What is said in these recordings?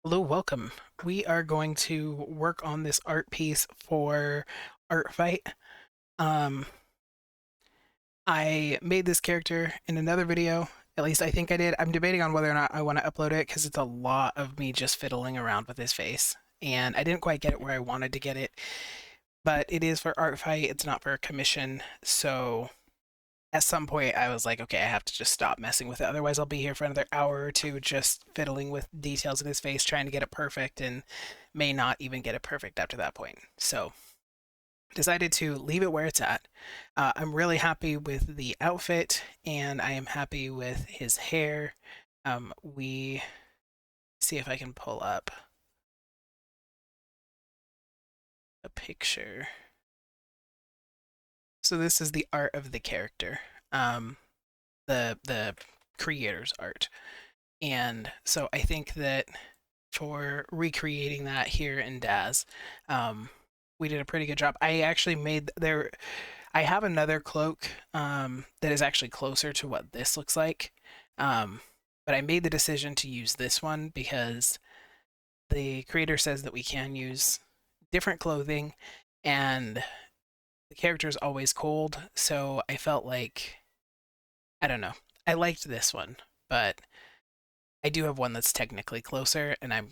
Hello, welcome. We are going to work on this art piece for Art Fight. Um, I made this character in another video. At least I think I did. I'm debating on whether or not I want to upload it because it's a lot of me just fiddling around with his face. And I didn't quite get it where I wanted to get it, but it is for Art Fight. It's not for a commission. So at some point I was like, okay, I have to just stop messing with it. Otherwise, I'll be here for another hour or two just fiddling with details in his face, trying to get it perfect, and may not even get it perfect after that point. So decided to leave it where it's at. I'm really happy with the outfit, and I am happy with his hair. We see if I can pull up a picture. So this is the art of the character, the creator's art. And so I think that for recreating that here in Daz, we did a pretty good job. I actually made there. I have another cloak that is actually closer to what this looks like, but I made the decision to use this one because the creator says that we can use different clothing, and the character is always cold. So I felt like I don't know. I liked this one, but I do have one that's technically closer, and I'm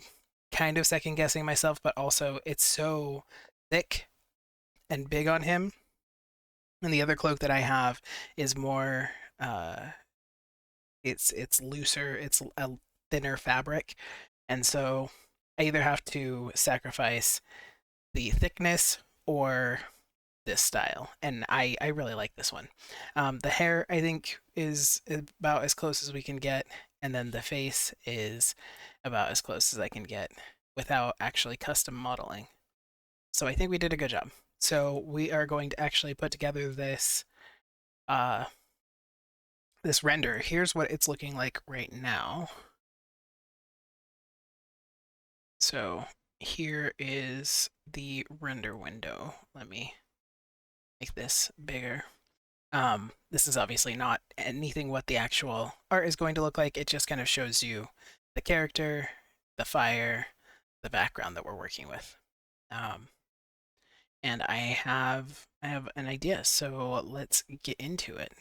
kind of second guessing myself, but also it's so thick and big on him. And the other cloak that I have is more it's looser, it's a thinner fabric. And so I either have to sacrifice the thickness or this style. And I really like this one. The hair I think is about as close as we can get, and then the face is about as close as I can get without actually custom modeling. So I think we did a good job. So we are going to actually put together uh, this render. Here's what it's looking like right now. So here is the render window. Let me make this bigger. This is obviously not anything what the actual art is going to look like. It just kind of shows you the character, the fire, the background that we're working with. Um, and I have an idea, so let's get into it.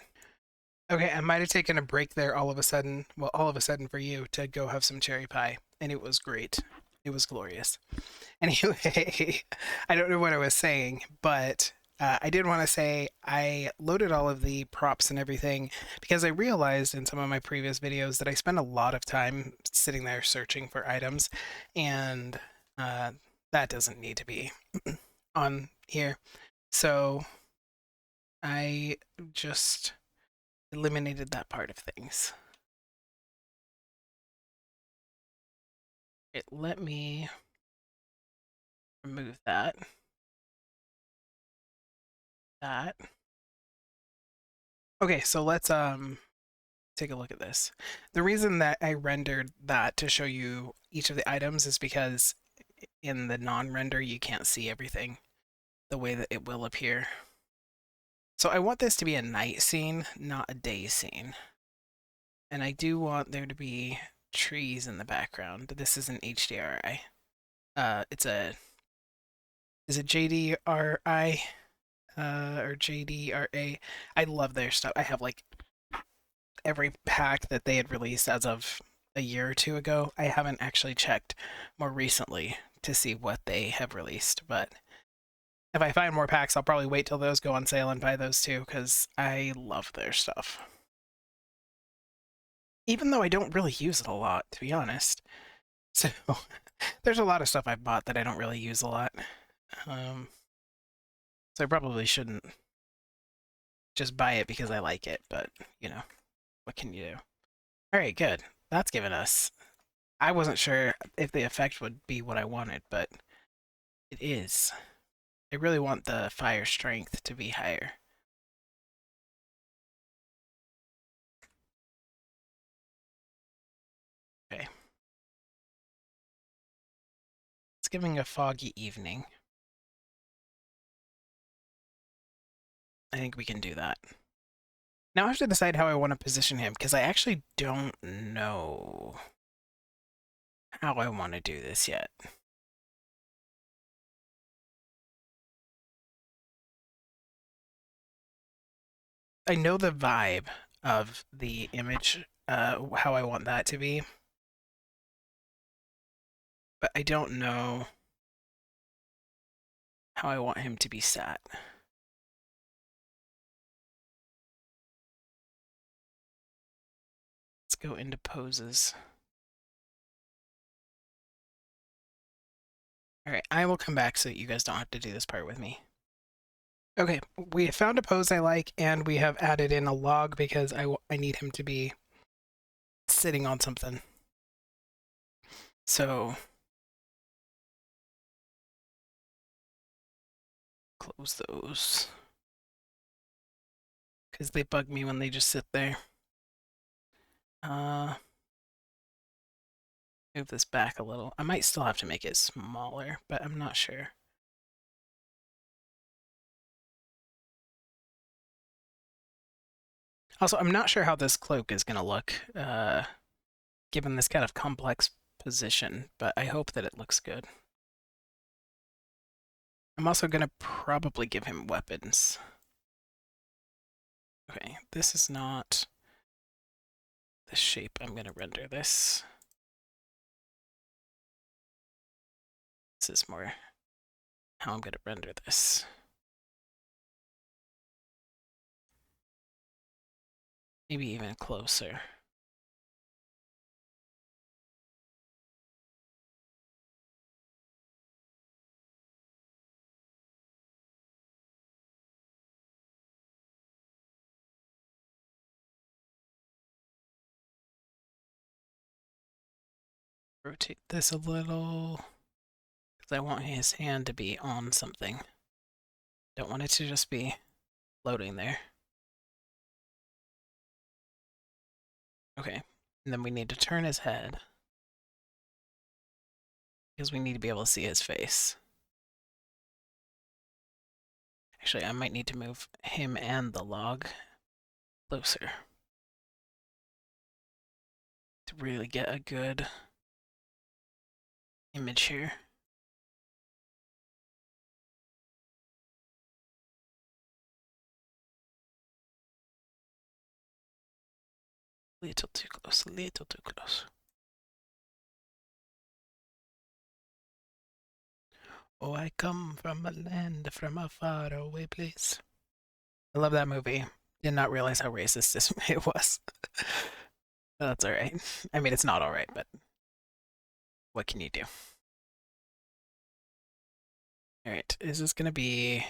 Okay, I might have taken a break there all of a sudden. Well, all of a sudden for you to go have some cherry pie, and it was great. It was glorious. Anyway, I don't know what I was saying, but I did want to say I loaded all of the props and everything because I realized in some of my previous videos that I spend a lot of time sitting there searching for items, and uh, that doesn't need to be on here. So I just eliminated that part of things. Let me remove that. That. Okay, so let's take a look at this. The reason that I rendered that to show you each of the items is because in the non-render you can't see everything the way that it will appear. So I want this to be a night scene, not a day scene. And I do want there to be trees in the background. This is an HDRI. It's a is it JDRI or JDRA? I love their stuff. I have like every pack that they had released as of a year or two ago. I haven't actually checked more recently to see what they have released, but if I find more packs, I'll probably wait till those go on sale and buy those too because I love their stuff. Even though I don't really use it a lot, to be honest. So there's a lot of stuff I've bought that I don't really use a lot. Um, so I probably shouldn't just buy it because I like it, but you know, what can you do? All right, good. That's given us. I wasn't sure if the effect would be what I wanted, but it is. I really want the fire strength to be higher. Okay. It's giving a foggy evening. I think we can do that. Now I have to decide how I want to position him because I actually don't know how I want to do this yet. I know the vibe of the image, how I want that to be, but I don't know how I want him to be sat. Let's go into poses. All right, I will come back so that you guys don't have to do this part with me. Okay, we found a pose I like, and we have added in a log because I need him to be sitting on something. So, close those. Because they bug me when they just sit there. Move this back a little. I might still have to make it smaller, but I'm not sure. Also, I'm not sure how this cloak is going to look, given this kind of complex position, but I hope that it looks good. I'm also going to probably give him weapons. Okay, this is not the shape I'm going to render this. This is more how I'm going to render this. Maybe even closer. Rotate this a little, because I want his hand to be on something. Don't want it to just be floating there. Okay, and then we need to turn his head, because we need to be able to see his face. Actually, I might need to move him and the log closer to really get a good image here. Little too close, little too close. Oh, I come from a land from a far away place. I love that movie. Did not realize how racist it was. That's all right. I mean, it's not all right, but what can you do? All right, is this gonna be?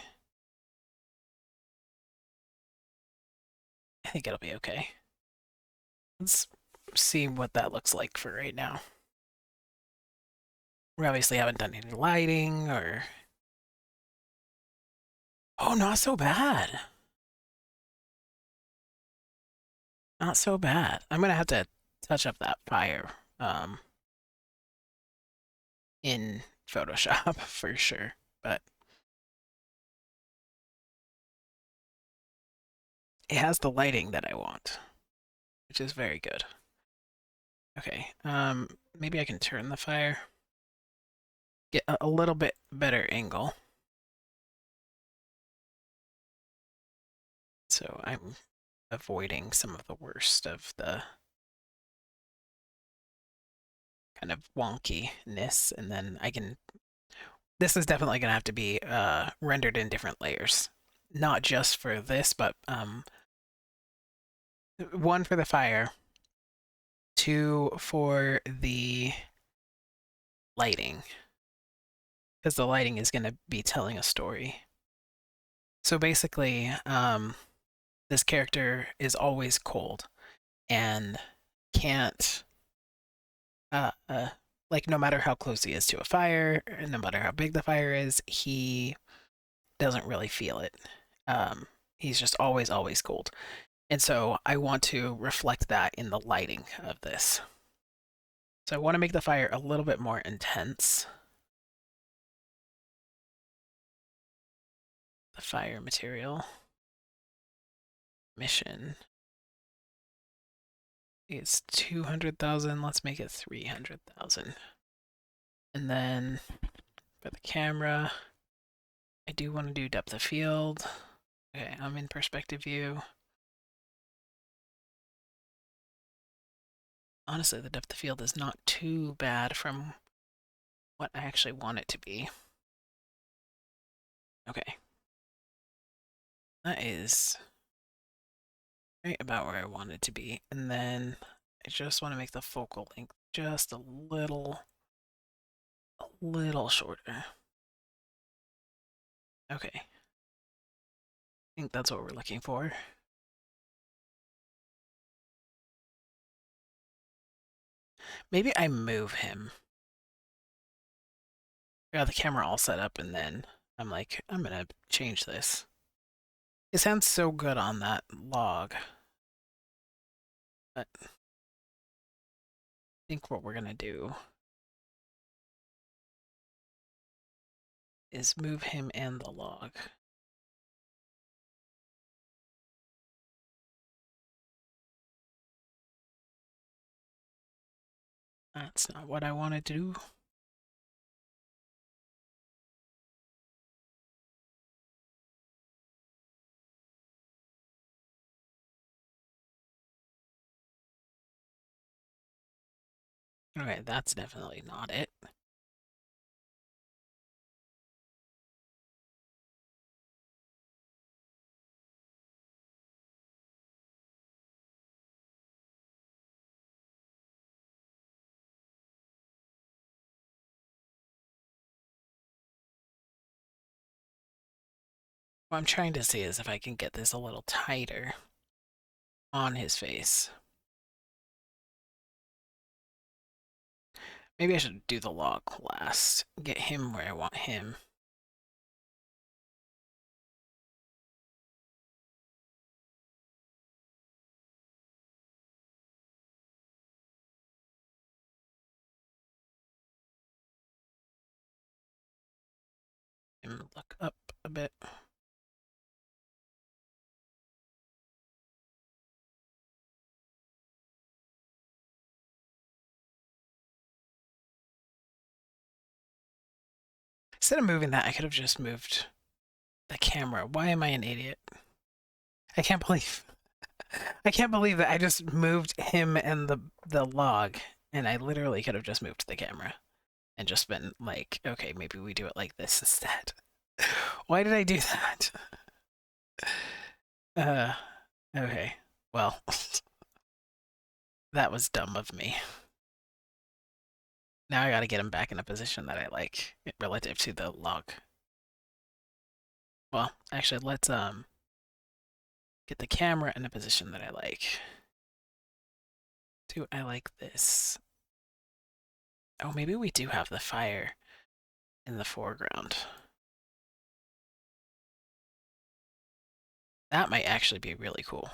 I think it'll be okay. Let's see what that looks like for right now. We obviously haven't done any lighting or... Oh, not so bad. Not so bad. I'm gonna have to touch up that fire in Photoshop for sure, but it has the lighting that I want, which is very good. Okay, maybe I can turn the fire, get a little bit better angle. So I'm avoiding some of the worst of the kind of wonkiness, and then I can... This is definitely going to have to be rendered in different layers. Not just for this, but one for the fire, two for the lighting, because the lighting is going to be telling a story. So basically, this character is always cold and can't, like, no matter how close he is to a fire, no matter how big the fire is, he doesn't really feel it. He's just always cold. And so I want to reflect that in the lighting of this. So I want to make the fire a little bit more intense. The fire material. Mission is 200,000. Let's make it 300,000. And then for the camera, I do want to do depth of field. Okay, I'm in perspective view. Honestly, the depth of field is not too bad from what I actually want it to be. Okay. That is right about where I want it to be. And then I just want to make the focal length just a little shorter. Okay. I think that's what we're looking for. Maybe I move him. I got the camera all set up and then I'm like, I'm gonna change this. It sounds so good on that log. But I think what we're gonna do is move him and the log. That's not what I want to do. Okay, that's definitely not it. What I'm trying to see is if I can get this a little tighter on his face. Maybe I should do the log last. Get him where I want him. And look up a bit. Instead of moving that, I could have just moved the camera. Why am I an idiot? I can't believe I can't believe that I just moved him and the log, and I literally could have just moved the camera and just been like, okay, maybe we do it like this instead. Why did I do that? Uh, okay. Well, that was dumb of me. Now I gotta get him back in a position that I like relative to the log. Well, actually, let's get the camera in a position that I like. Do I like this? Oh, maybe we do have the fire in the foreground. That might actually be really cool.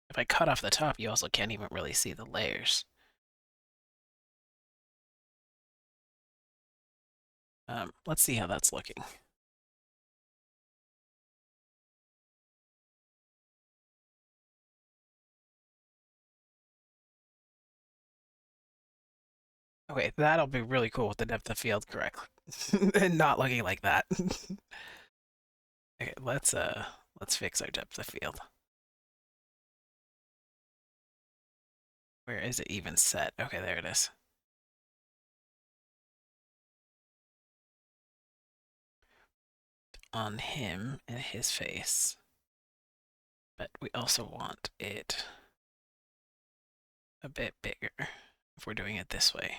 If I cut off the top, you also can't even really see the layers. Let's see how that's looking. Okay, that'll be really cool with the depth of field correctly. And not looking like that. Okay, let's fix our depth of field. Where is it even set? Okay, there it is. On him and his face. But we also want it a bit bigger if we're doing it this way.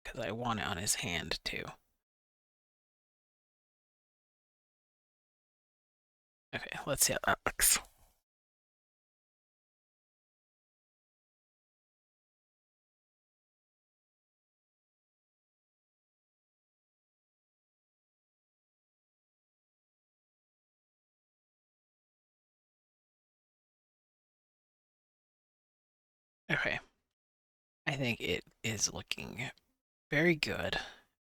Because I want it on his hand too. Okay, let's see how that looks. Okay, I think it is looking very good,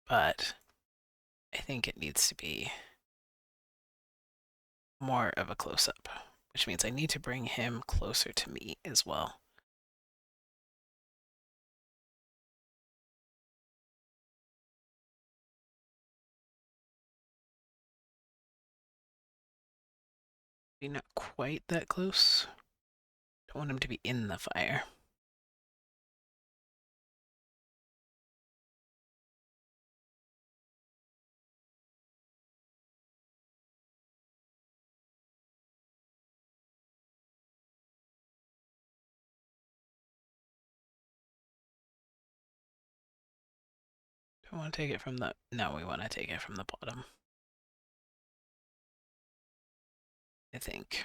but I think it needs to be more of a close-up, which means I need to bring him closer to me as well. Maybe not quite that close. Don't want him to be in the fire. Don't want to take it from the... No, we want to take it from the bottom. I think.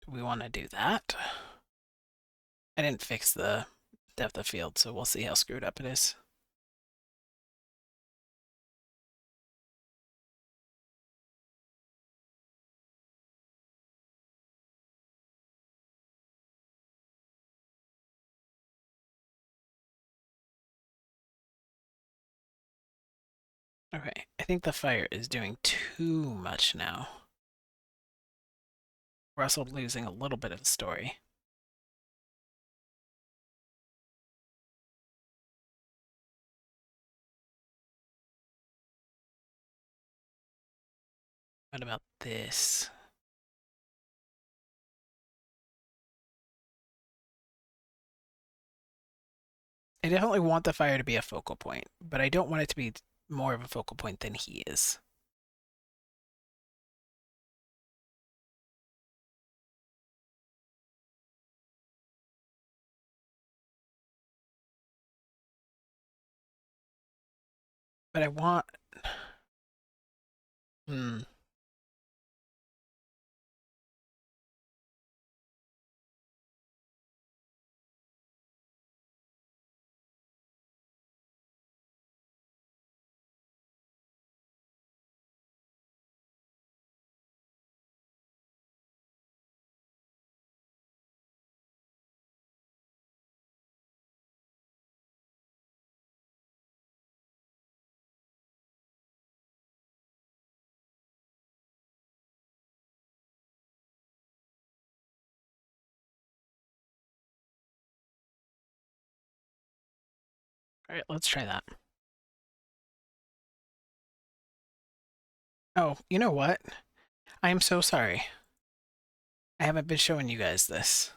Do we want to do that? I didn't fix the depth of field, so we'll see how screwed up it is. Okay, I think the fire is doing too much now. We're also losing a little bit of the story. What about this? I definitely want the fire to be a focal point, but I don't want it to be more of a focal point than he is. But I want... Hmm. All right, let's try that. Oh, you know what? I am so sorry. I haven't been showing you guys this.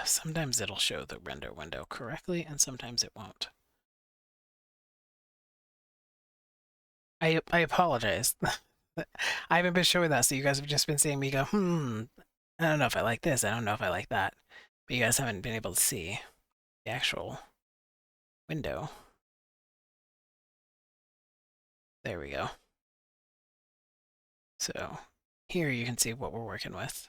Sometimes it'll show the render window correctly, and sometimes it won't. I apologize. I haven't been showing that, so you guys have just been seeing me go, I don't know if I like this, I don't know if I like that. But you guys haven't been able to see the actual window. There we go. So here you can see what we're working with.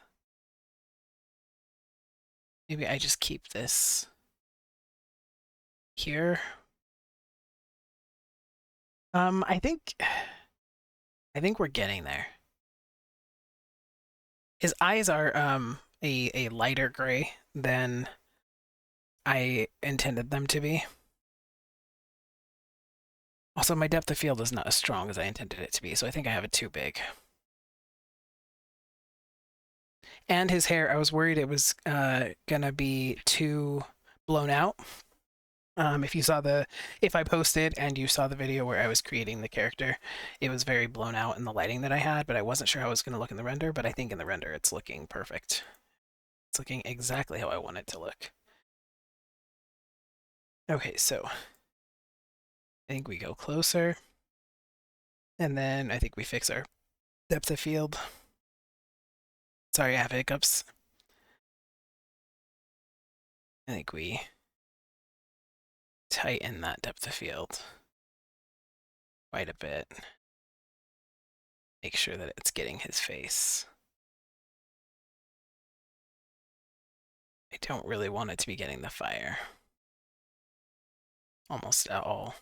Maybe I just keep this here. I think we're getting there. His eyes are a lighter gray than I intended them to be. Also, my depth of field is not as strong as I intended it to be, so I think I have it too big. And his hair, I was worried it was gonna be too blown out. If I posted and you saw the video where I was creating the character, it was very blown out in the lighting that I had, but I wasn't sure how it was gonna look in the render, but I think in the render it's looking perfect. It's looking exactly how I want it to look. Okay, so I think we go closer, and then I think we fix our depth of field. Sorry, I have hiccups. I think we tighten that depth of field quite a bit. Make sure that it's getting his face. I don't really want it to be getting the fire. Almost at all.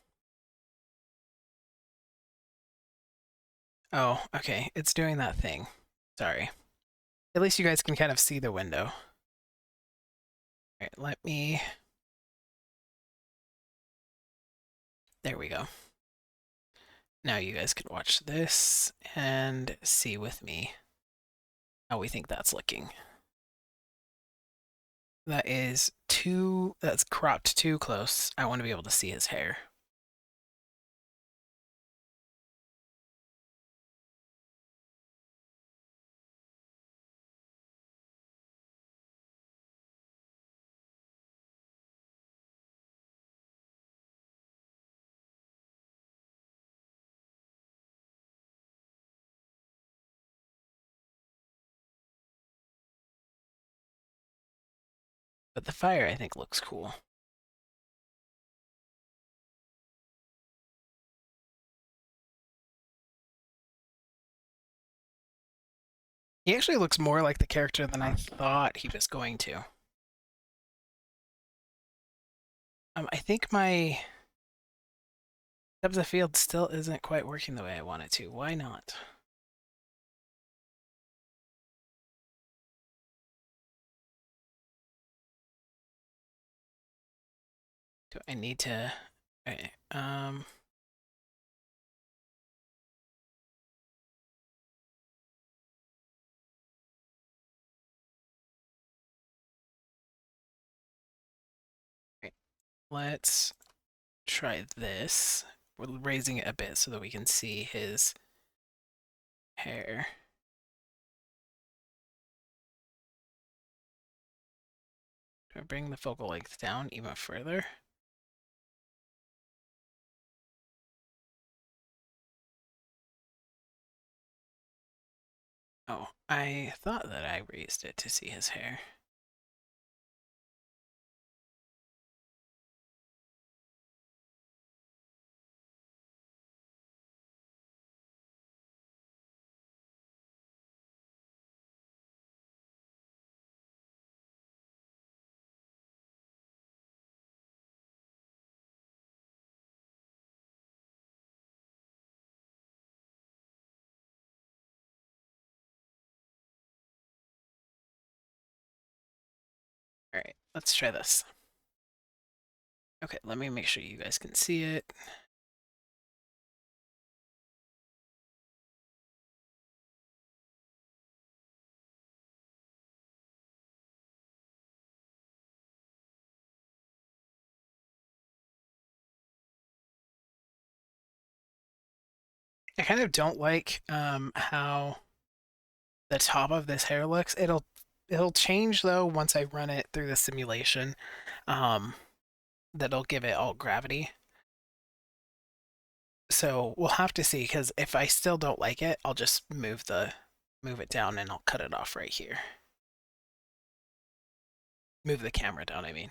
Oh, okay. It's doing that thing. Sorry. At least you guys can kind of see the window. Alright, let me... There we go. Now you guys can watch this and see with me how we think that's looking. That is that's cropped too close. I want to be able to see his hair. But the fire, I think, looks cool. He actually looks more like the character than I thought he was going to. I think my depth of field still isn't quite working the way I want it to. Why not? Do I need to? Okay, okay, let's try this. We're raising it a bit so that we can see his hair. Do I bring the focal length down even further? Oh, I thought that I raised it to see his hair. All right, let's try this. Okay, let me make sure you guys can see it. I kind of don't like how the top of this hair looks. It'll change though once I run it through the simulation. Um, that'll give it all gravity. So we'll have to see because if I still don't like it, I'll just move it down and I'll cut it off right here. Move the camera down, I mean.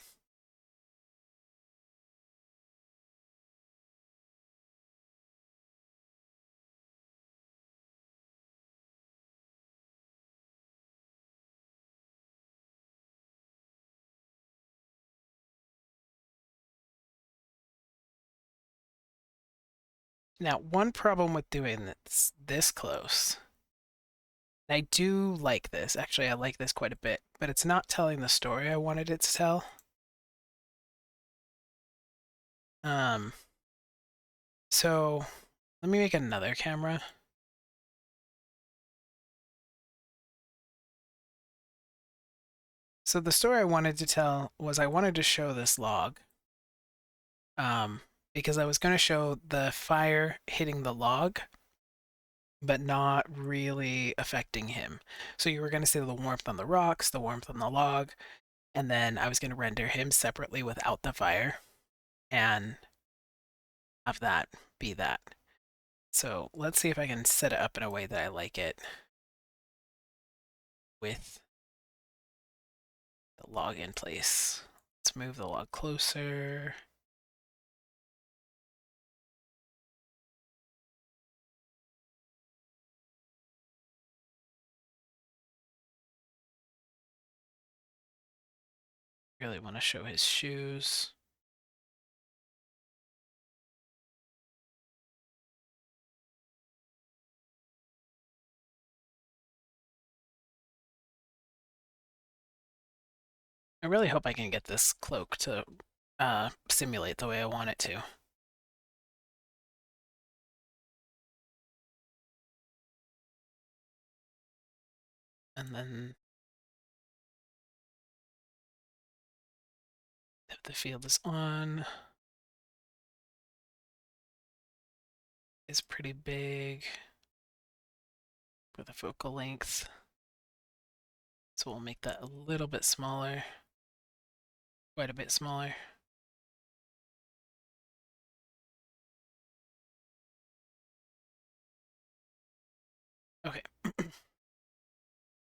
Now, one problem with doing this close, I do like this. Actually, I like this quite a bit, but it's not telling the story I wanted it to tell. Um, so let me make another camera. So the story I wanted to tell was I wanted to show this log, um, because I was going to show the fire hitting the log, but not really affecting him. So you were going to see the warmth on the rocks, the warmth on the log, and then I was going to render him separately without the fire and have that be that. So let's see if I can set it up in a way that I like it with the log in place. Let's move the log closer. Really want to show his shoes. I really hope I can get this cloak to simulate the way I want it to. And then depth of field is on. Is pretty big for the focal length. So we'll make that a little bit smaller, quite a bit smaller. Okay,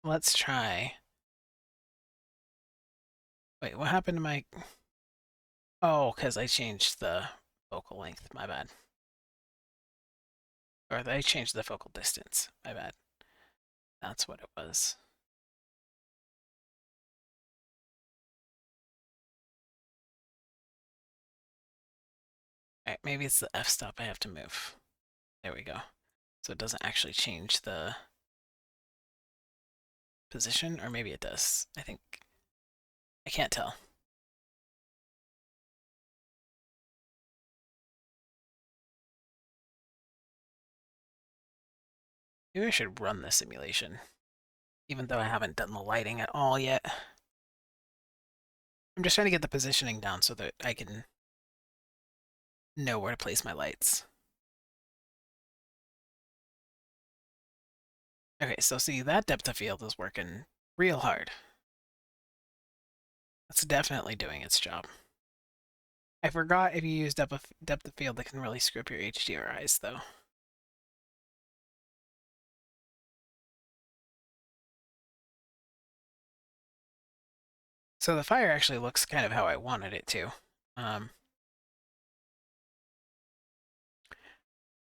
let's try. Wait, what happened to my... Oh, because I changed the focal length, my bad. Or I changed the focal distance, my bad. That's what it was. Alright, maybe it's the f-stop I have to move. There we go. So it doesn't actually change the position, or maybe it does. I think... I can't tell. Maybe I should run the simulation, even though I haven't done the lighting at all yet. I'm just trying to get the positioning down so that I can know where to place my lights. Okay, so see, that depth of field is working real hard. That's definitely doing its job. I forgot if you use depth of field, that can really screw up your HDRIs, though. So the fire actually looks kind of how I wanted it to.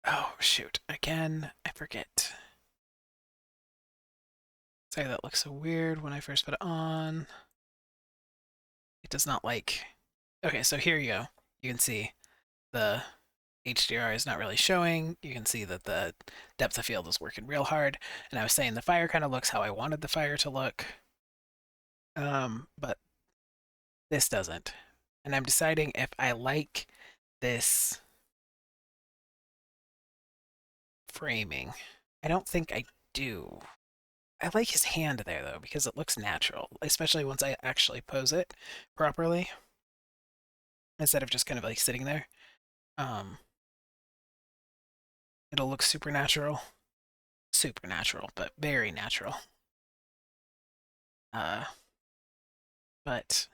Oh, shoot. Again, I forget. Sorry, that looks so weird when I first put it on. It does not like... Okay, so here you go. You can see the HDR is not really showing. You can see that the depth of field is working real hard. And I was saying the fire kind of looks how I wanted the fire to look. But this doesn't. And I'm deciding if I like this framing. I don't think I do. I like his hand there, though, because it looks natural, especially once I actually pose it properly, instead of just kind of like sitting there. It'll look supernatural. Supernatural, but very natural. But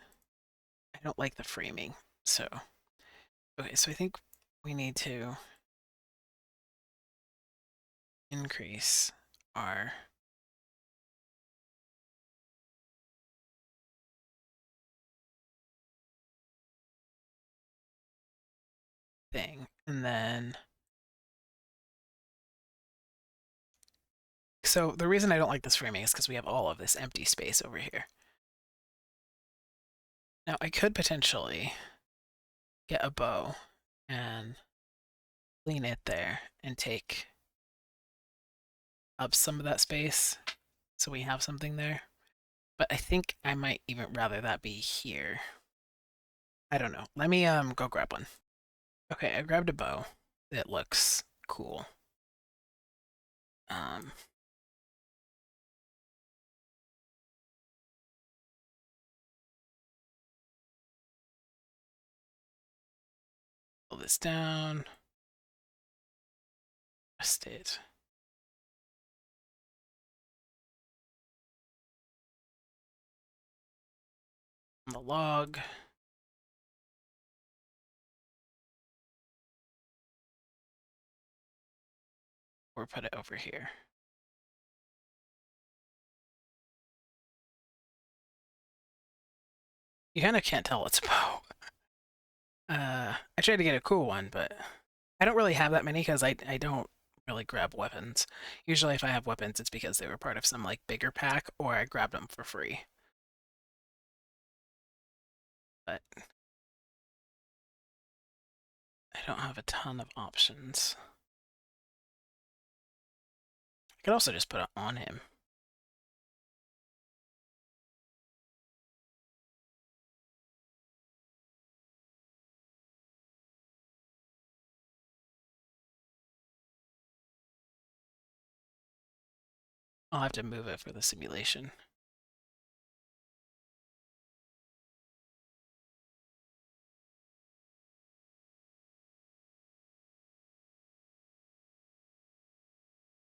I don't like the framing, so... Okay, so I think we need to increase our thing, and then... So the reason I don't like this framing is because we have all of this empty space over here. Now, I could potentially get a bow and lean it there and take up some of that space so we have something there. But I think I might even rather that be here. I don't know. Let me go grab one. Okay, I grabbed a bow. It looks cool. Pull this down. Rest it. On the log. Or put it over here. You kind of can't tell it's a bow. I tried to get a cool one, but I don't really have that many because I don't really grab weapons. Usually if I have weapons, it's because they were part of some like bigger pack or I grabbed them for free. But I don't have a ton of options. I could also just put it on him. I'll have to move it for the simulation.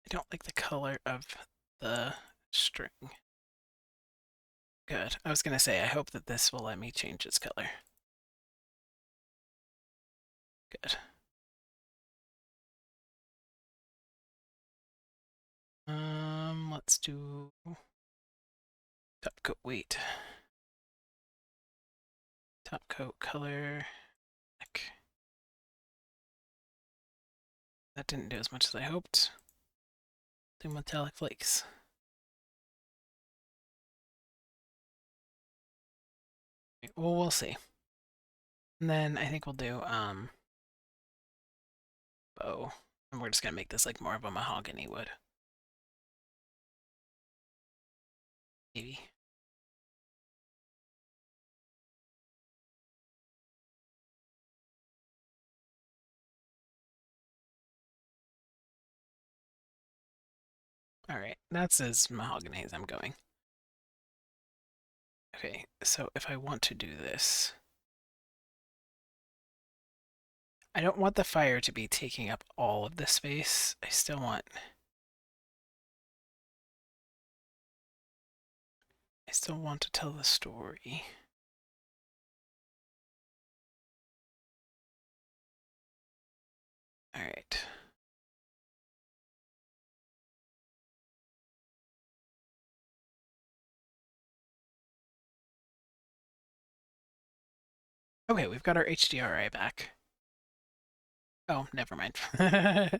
I don't like the color of the string. Good. I was gonna say, I hope that this will let me change its color. Good. Let's do top coat weight. Top coat color. Heck. That didn't do as much as I hoped. Do metallic flakes. Well, we'll see. And then I think we'll do bow. And we're just gonna make this like more of a mahogany wood. Maybe. Alright, that's as mahogany as I'm going. Okay, so if I want to do this, I don't want the fire to be taking up all of the space. I still want to tell the story. All right. Okay, we've got our HDRI back. Oh, never mind. The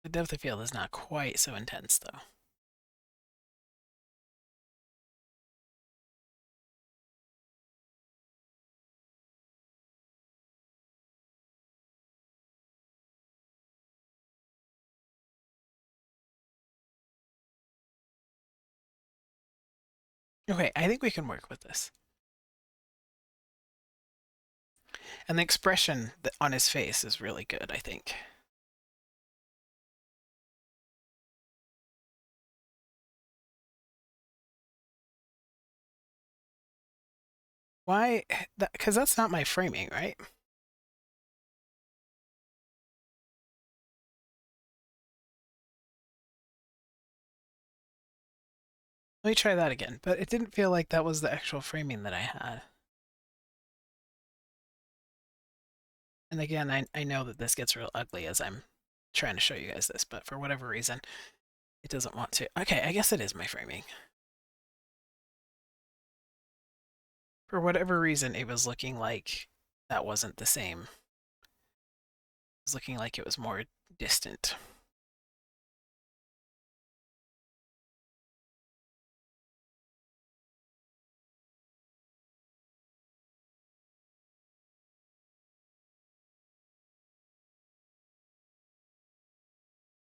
depth of field is not quite so intense, though. Okay, I think we can work with this. And the expression on his face is really good, I think. Why? Because that's not my framing, right? Let me try that again. But it didn't feel like that was the actual framing that I had. And again, I know that this gets real ugly as I'm trying to show you guys this, but for whatever reason, it doesn't want to. Okay, I guess it is my framing. For whatever reason, it was looking like that wasn't the same. It was looking like it was more distant.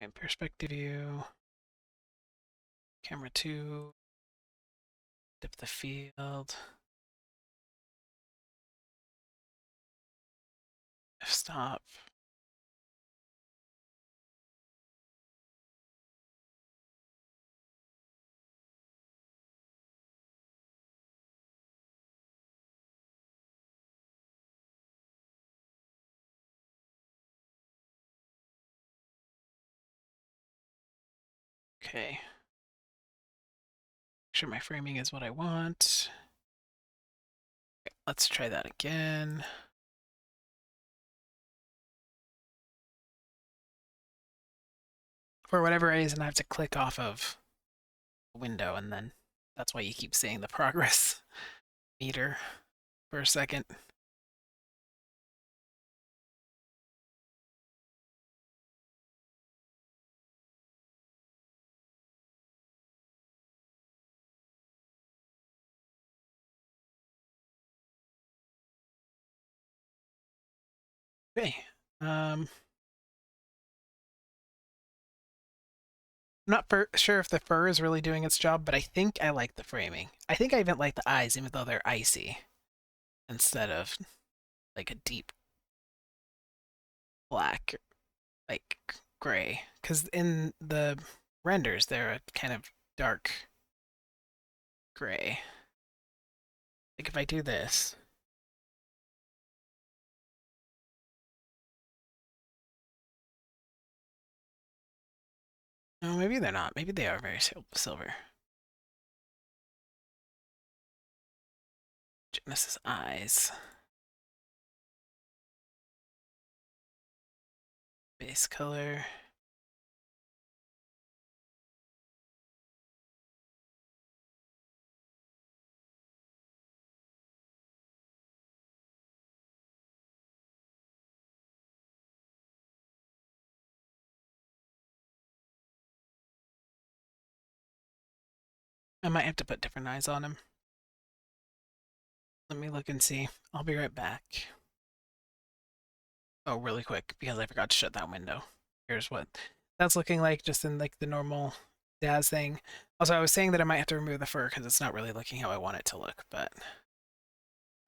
And perspective view, camera 2, depth of field, f-stop. Okay. Make sure my framing is what I want. Okay, let's try that again. For whatever reason, I have to click off of the window, and then that's why you keep seeing the progress meter for a second. Okay. I'm not sure if the fur is really doing its job, but I think I like the framing. I think I even like the eyes, even though they're icy, instead of like a deep black, like gray. Because in the renders, they're a kind of dark gray. Like if I do this, Oh, maybe they're not. Maybe they are very silver. Genesis eyes. Base color. I might have to put different eyes on him. Let me look and see. I'll be right back. Oh, really quick, because I forgot to shut that window. Here's what that's looking like just in like the normal Daz thing. Also, I was saying that I might have to remove the fur because it's not really looking how I want it to look, but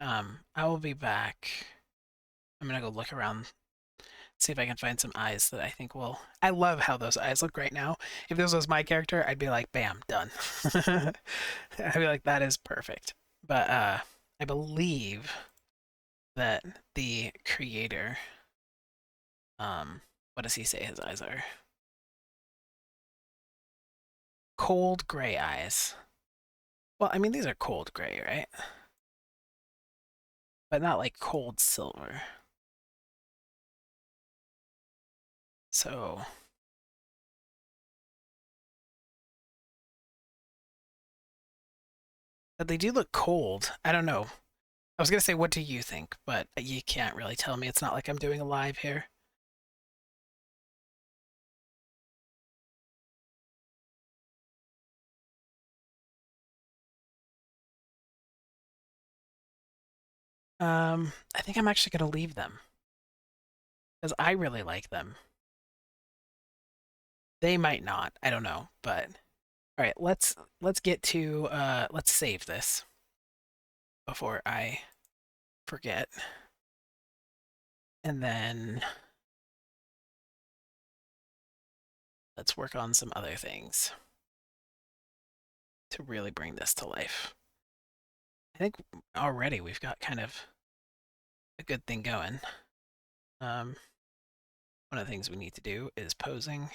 I will be back. I'm gonna go look around, see if I can find some eyes that I think will. I love how those eyes look right now. If this was my character, I'd be like, bam, done. I'd be like, that is perfect. But I believe that the creator, what does he say his eyes are? Cold gray eyes. Well, I mean, these are cold gray, right? But not like cold silver. So, but they do look cold. I don't know. I was gonna say, what do you think? But you can't really tell me. It's not like I'm doing a live here. I think I'm actually gonna leave them because I really like them. They might not. I don't know, but all right. Let's get to let's save this before I forget, and then let's work on some other things to really bring this to life. I think already we've got kind of a good thing going. Um, one of the things we need to do is posing.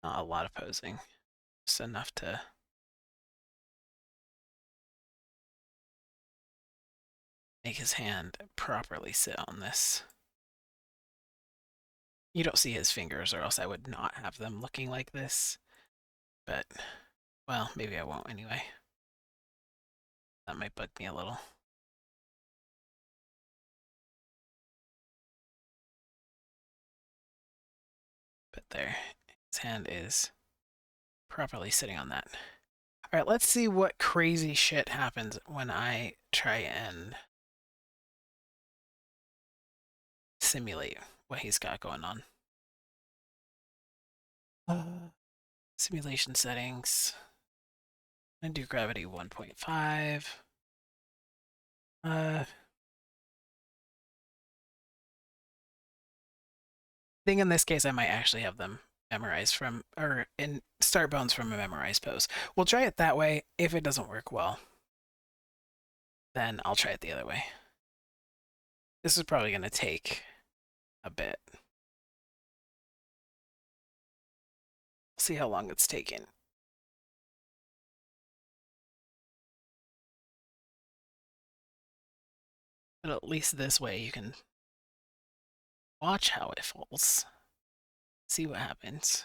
Not a lot of posing, just enough to make his hand properly sit on this. You don't see his fingers, or else I would not have them looking like this. But, well, maybe I won't anyway. That might bug me a little. But there, his hand is properly sitting on that. All right, let's see what crazy shit happens when I try and simulate what he's got going on. Simulation settings. I do gravity 1.5. I think in this case I might actually have them memorized from, or in start bones from a memorized pose. We'll try it that way. If it doesn't work well, then I'll try it the other way. This is probably going to take a bit. See how long it's taken. But at least this way you can watch how it falls. See what happens.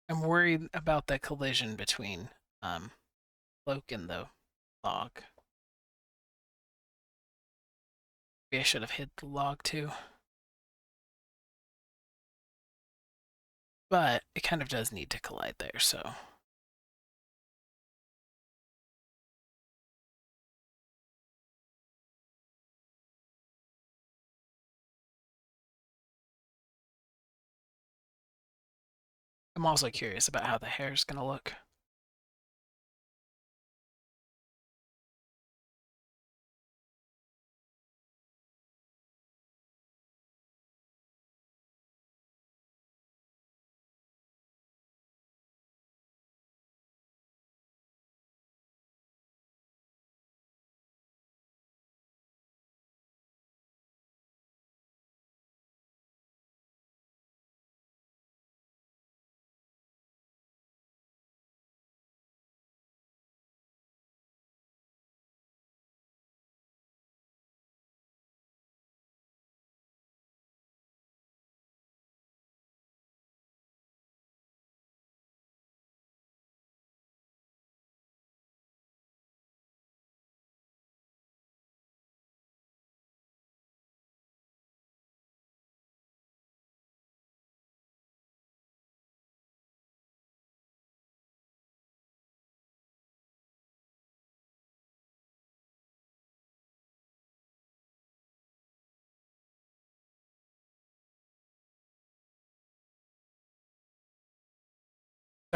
I'm worried about the collision between Cloak and the log. Maybe I should have hit the log too. But it kind of does need to collide there, so. I'm also curious about how the hair is going to look.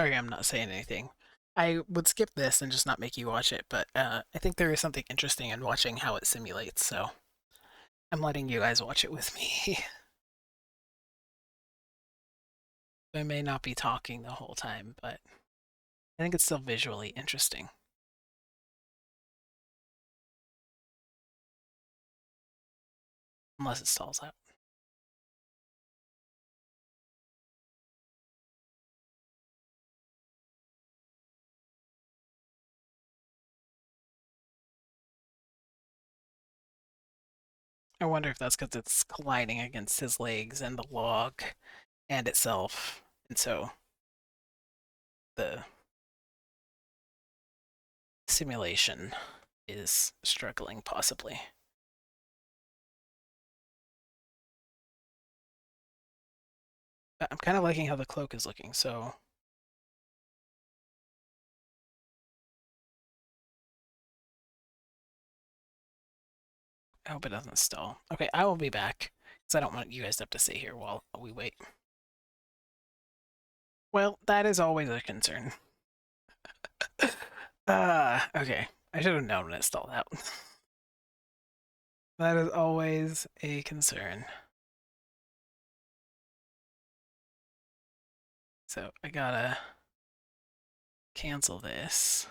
Sorry, I'm not saying anything. I would skip this and just not make you watch it, but I think there is something interesting in watching how it simulates, so I'm letting you guys watch it with me. I may not be talking the whole time, but I think it's still visually interesting. Unless it stalls out. I wonder if that's because it's colliding against his legs and the log and itself, and so the simulation is struggling, possibly. But I'm kind of liking how the cloak is looking, so I hope it doesn't stall. Okay, I will be back, because I don't want you guys to have to sit here while we wait. Well, that is always a concern. Okay. I should have known when it stalled out. That is always a concern. So I gotta cancel this.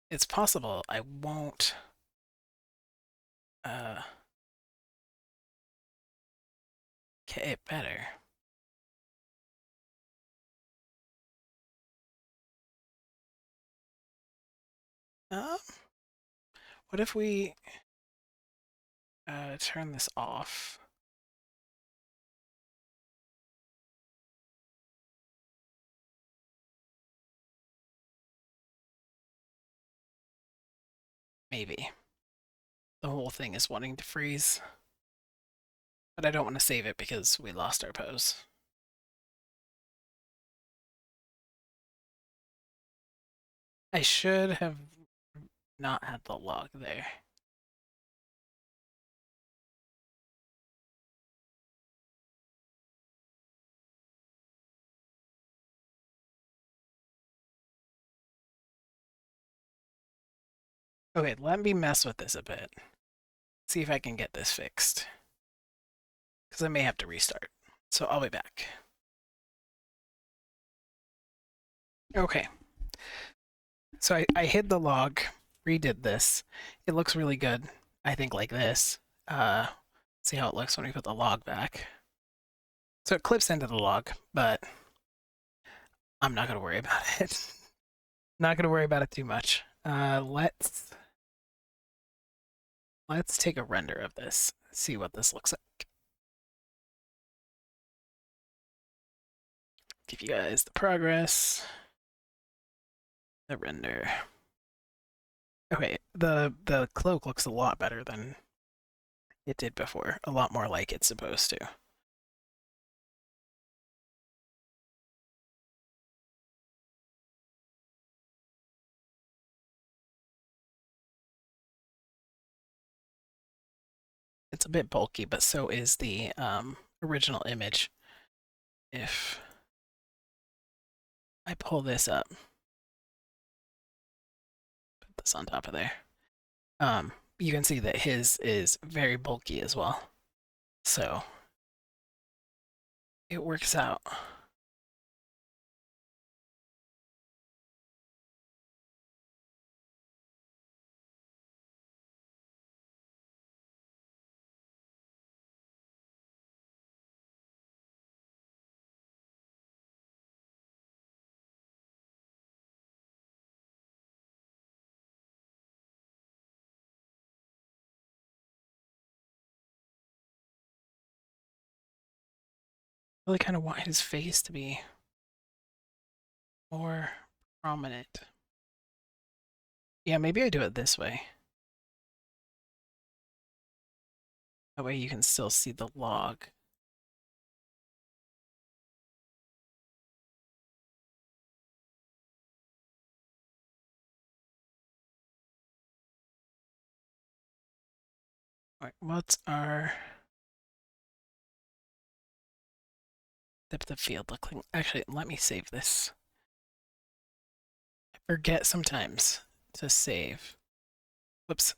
It's possible I won't get it better. Uh, what if we turn this off? Maybe. The whole thing is wanting to freeze. But I don't want to save it because we lost our pose. I should have not had the log there. Okay, let me mess with this a bit. See if I can get this fixed. Because I may have to restart. So I'll be back. Okay. So I hid the log, redid this. It looks really good, I think, like this. See how it looks when we put the log back. So it clips into the log, but I'm not going to worry about it. Not going to worry about it too much. Let's take a render of this. See what this looks like. Give you guys the progress. The render. Okay, the cloak looks a lot better than it did before. A lot more like it's supposed to. It's a bit bulky, but so is the original image. If I pull this up, put this on top of there, you can see that his is very bulky as well. So it works out. Really kind of want his face to be more prominent. Yeah, maybe I do it this way. That way you can still see the log. All right, what's our Depth of field looking. Actually, let me save this. I forget sometimes to save. Whoops.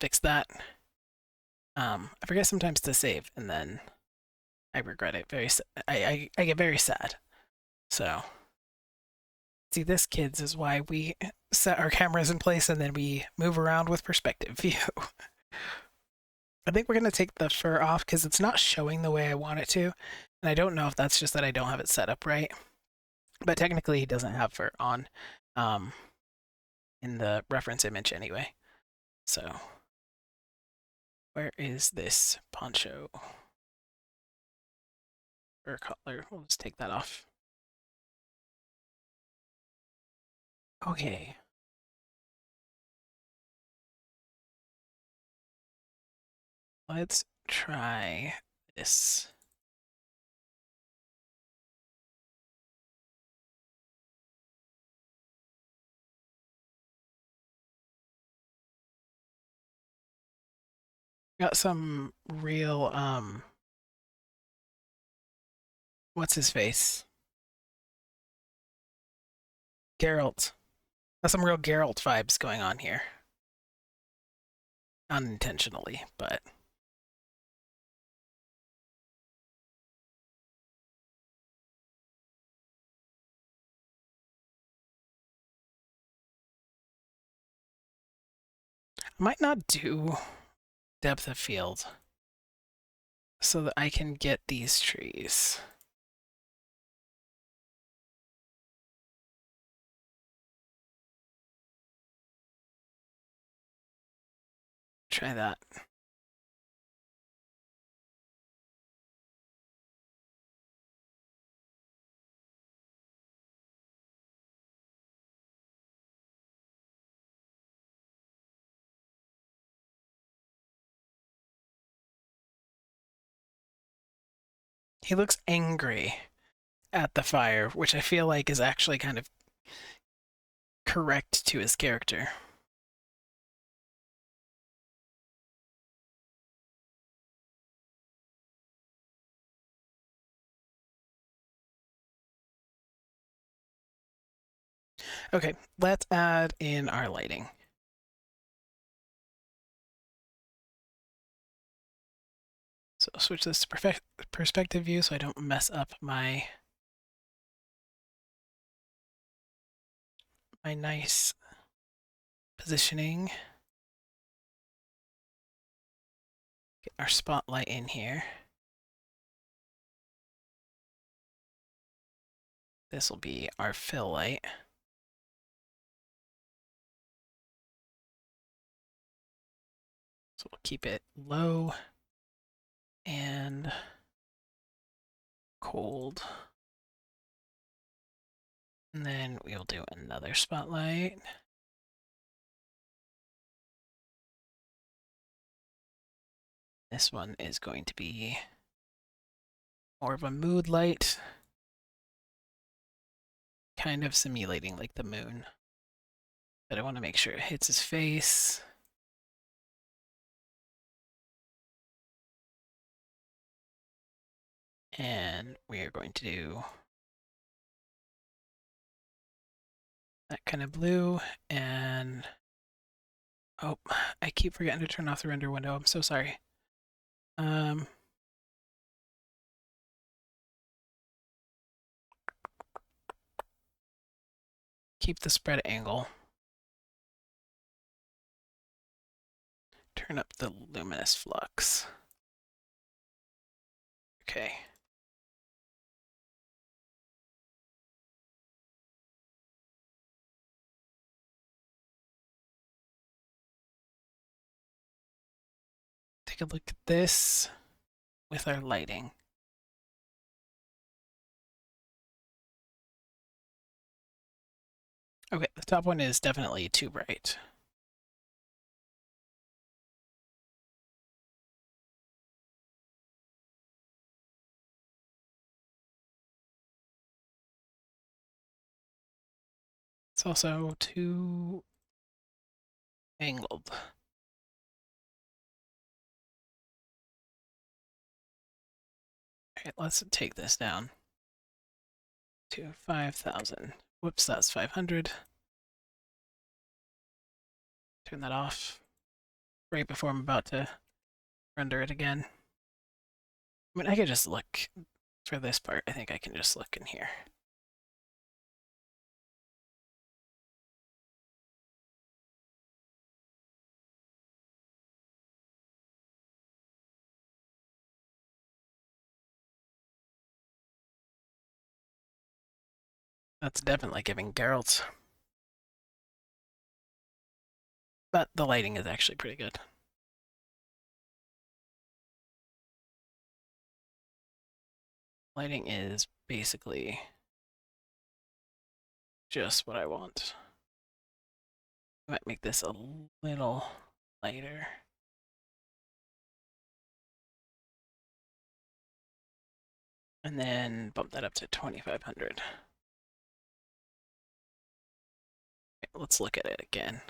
Fix that. I forget sometimes to save, and then I regret it. I get very sad. So, see, this, kids, is why we set our cameras in place and then we move around with perspective view. I think we're going to take the fur off because it's not showing the way I want it to. And I don't know if that's just that I don't have it set up right. But technically, he doesn't have fur on in the reference image anyway. So, where is this poncho? Fur collar. We'll just take that off. Okay. Let's try this. Got some real what's his face? Geralt. Got some real Geralt vibes going on here. Unintentionally, but I might not do depth of field so that I can get these trees. Try that. He looks angry at the fire, which I feel like is actually kind of correct to his character. Okay, let's add in our lighting. So I'll switch this to perspective view so I don't mess up my nice positioning. Get our spotlight in here. This will be our fill light. So we'll keep it low and cold. And then we'll do another spotlight. This one is going to be more of a mood light, kind of simulating like the moon. But I want to make sure it hits his face. And we are going to do that kind of blue. And oh, I keep forgetting to turn off the render window. I'm so sorry. Keep the spread angle. Turn up the luminous flux. Okay. Take a look at this with our lighting. Okay, the top one is definitely too bright. It's also too angled. Okay, let's take this down. to 5,000. Whoops, that's 500. Turn that off right before I'm about to render it again. I mean, I could just look for this part. I think I can just look in here. That's definitely giving Geralt's. But the lighting is actually pretty good. Lighting is basically just what I want. I might make this a little lighter. And then bump that up to 2,500. Okay, let's look at it again.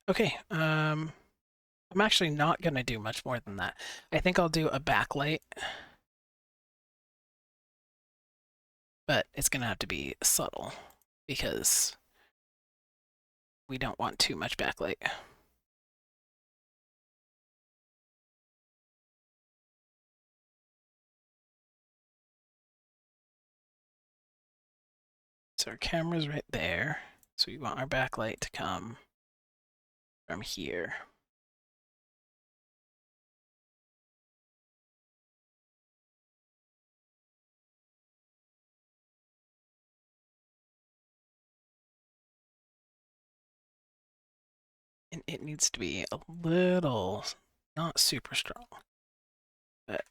Okay, I'm actually not going to do much more than that. I think I'll do a backlight, but it's going to have to be subtle because we don't want too much backlight. So our camera's right there, so we want our backlight to come from here. And it needs to be a little, not super strong, but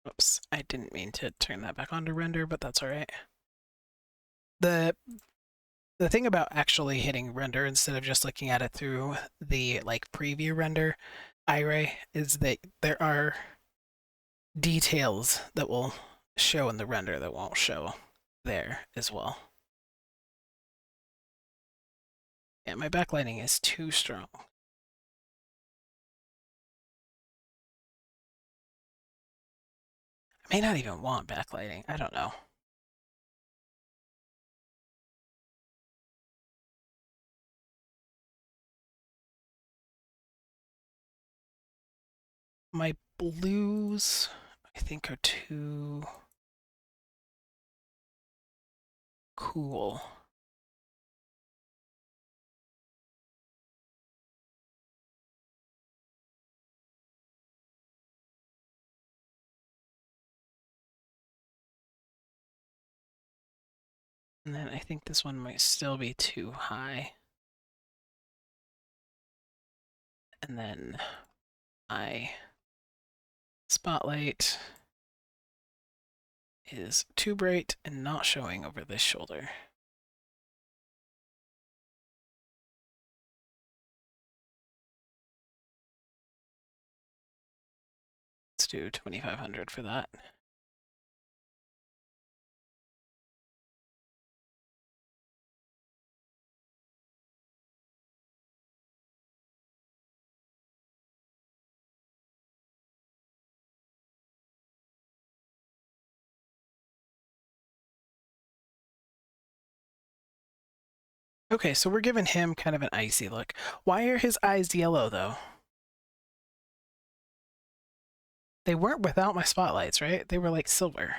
oops, I didn't mean to turn that back on to render, but that's all right. The thing about actually hitting render instead of just looking at it through the like preview render array is that there are details that will show in the render that won't show there as well. Yeah, my backlighting is too strong. I may not even want backlighting. I don't know. My blues, I think, are too cool. And then I think this one might still be too high. And then my spotlight is too bright and not showing over this shoulder. Let's do 2,500 for that. Okay, so we're giving him kind of an icy look. Why are his eyes yellow, though? They weren't without my spotlights, right? They were like silver.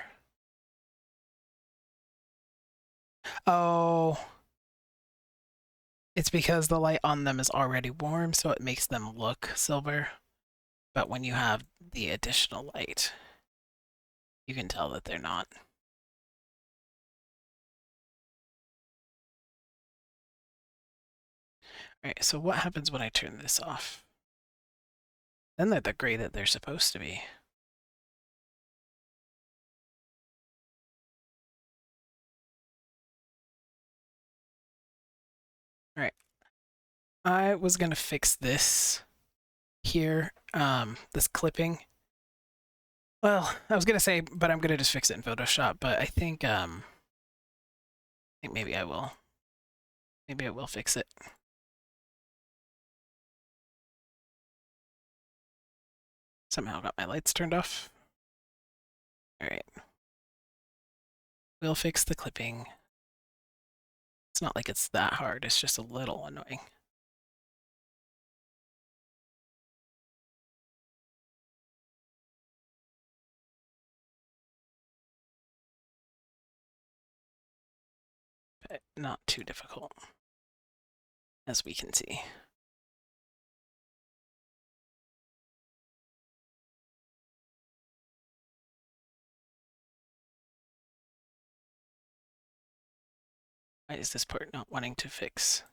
Oh, it's because the light on them is already warm, so it makes them look silver. But when you have the additional light, you can tell that they're not. All right, so what happens when I turn this off? Then they're the gray that they're supposed to be. All right. I was going to fix this here, this clipping. Well, I was gonna say, but I'm gonna just fix it in Photoshop. But I think maybe I will. Maybe I will fix it. Somehow got my lights turned off. All right. We'll fix the clipping. It's not like it's that hard. It's just a little annoying. But not too difficult, as we can see. Why is this part not wanting to fix?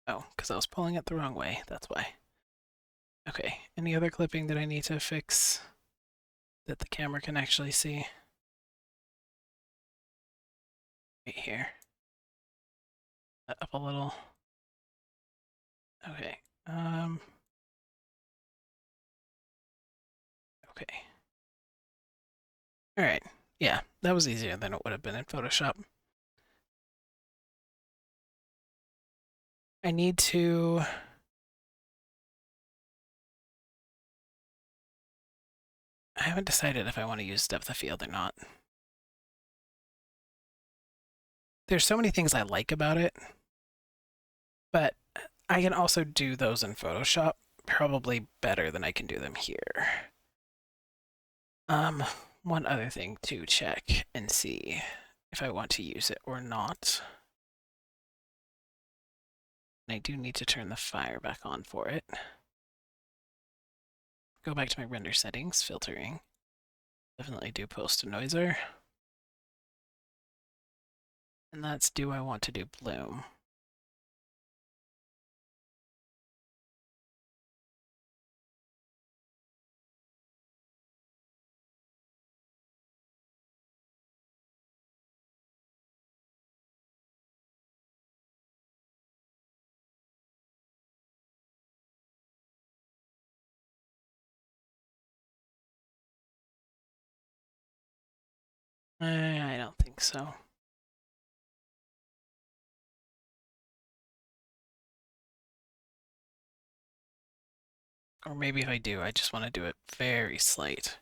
Oh, because I was pulling it the wrong way. That's why. Okay, any other clipping that I need to fix that the camera can actually see? Right here. Up a little. Okay. Okay. All right. Yeah, that was easier than it would have been in Photoshop. I need to. I haven't decided if I want to use depth of field or not. There's so many things I like about it, but I can also do those in Photoshop probably better than I can do them here. One other thing to check and see if I want to use it or not. And I do need to turn the fire back on for it. Go back to my render settings, filtering. Definitely do post a noiser. And that's do I want to do bloom? I don't think so. Or maybe if I do, I just want to do it very slight.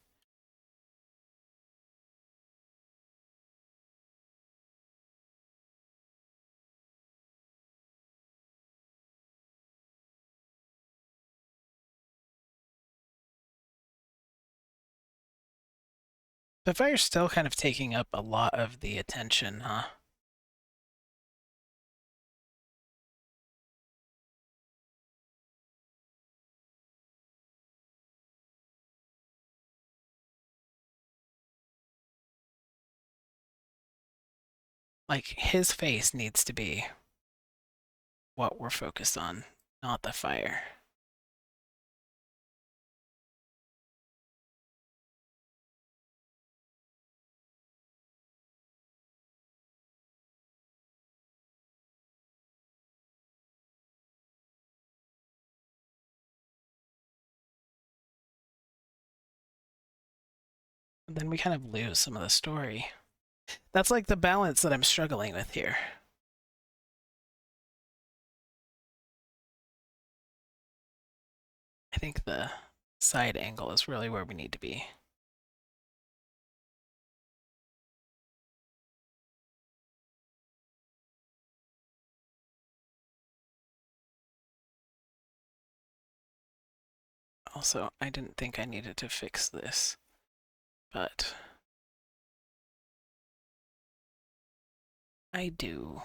The fire's still kind of taking up a lot of the attention, huh? Like, his face needs to be what we're focused on, not the fire. And then we kind of lose some of the story. That's like the balance that I'm struggling with here. I think the side angle is really where we need to be. Also, I didn't think I needed to fix this, but I do.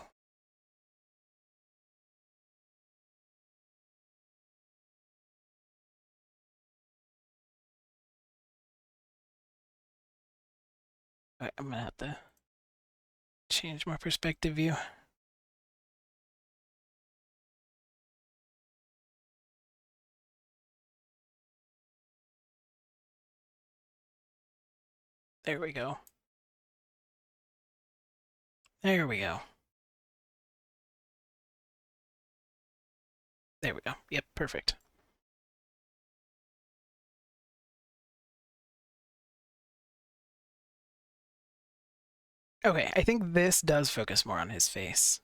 I'm gonna have to change my perspective view. There we go. There we go. There we go. Yep, perfect. Okay, I think this does focus more on his face.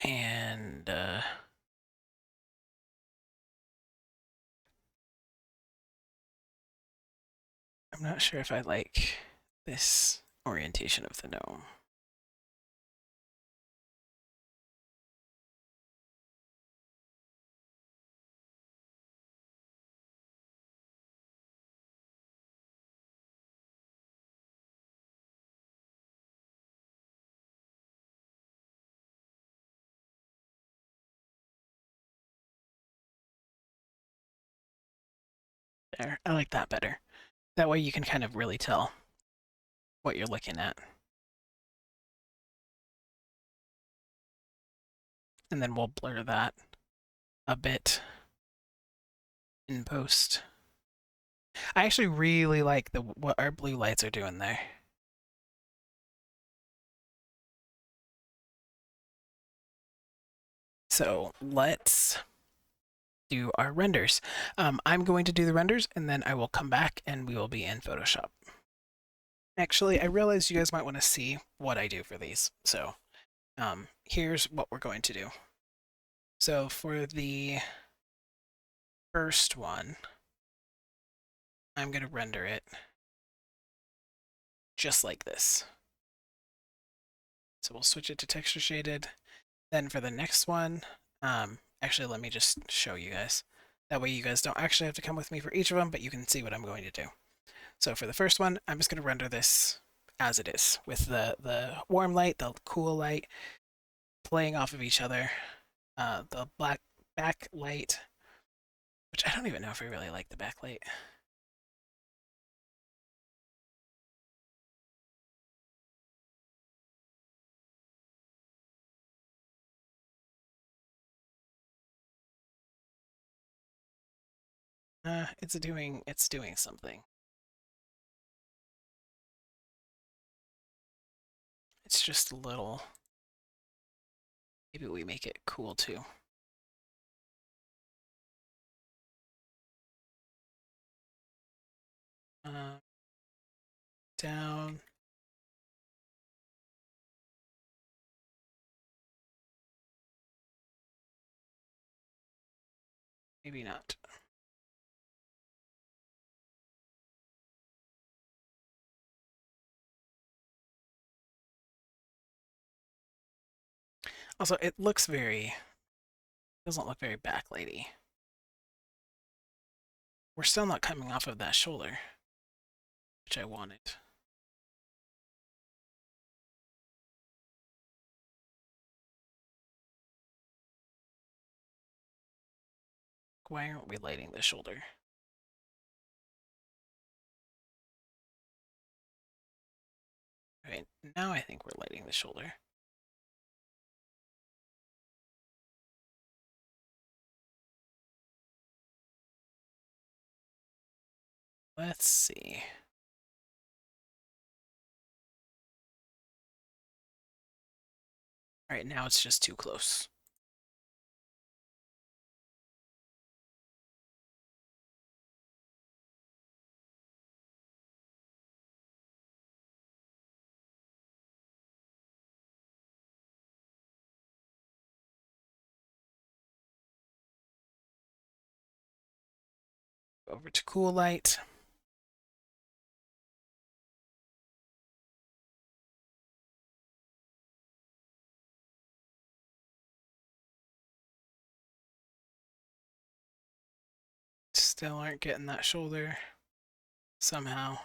And I'm not sure if I like this orientation of the gnome. There, I like that better. That way you can kind of really tell what you're looking at. And then we'll blur that a bit in post. I actually really like the what our blue lights are doing there. So let's do our renders. I'm going to do the renders and then I will come back and we will be in Photoshop. Actually, I realize you guys might want to see what I do for these. So here's what we're going to do. So for the first one, I'm going to render it just like this. So we'll switch it to texture shaded. Then for the next one, actually, let me just show you guys. That way you guys don't actually have to come with me for each of them, but you can see what I'm going to do. So for the first one, I'm just going to render this as it is, with the warm light, the cool light, playing off of each other, the black backlight, which I don't even know if I really like the backlight. It's doing something. It's just a little. Maybe we make it cool too. Uh, Down. Maybe not. Also, it looks very. Doesn't look very backlighty. We're still not coming off of that shoulder, which I wanted. Why aren't we lighting the shoulder? Okay, now I think we're lighting the shoulder. Let's see. All right, now it's just too close. Over to cool light. Still aren't getting that shoulder somehow.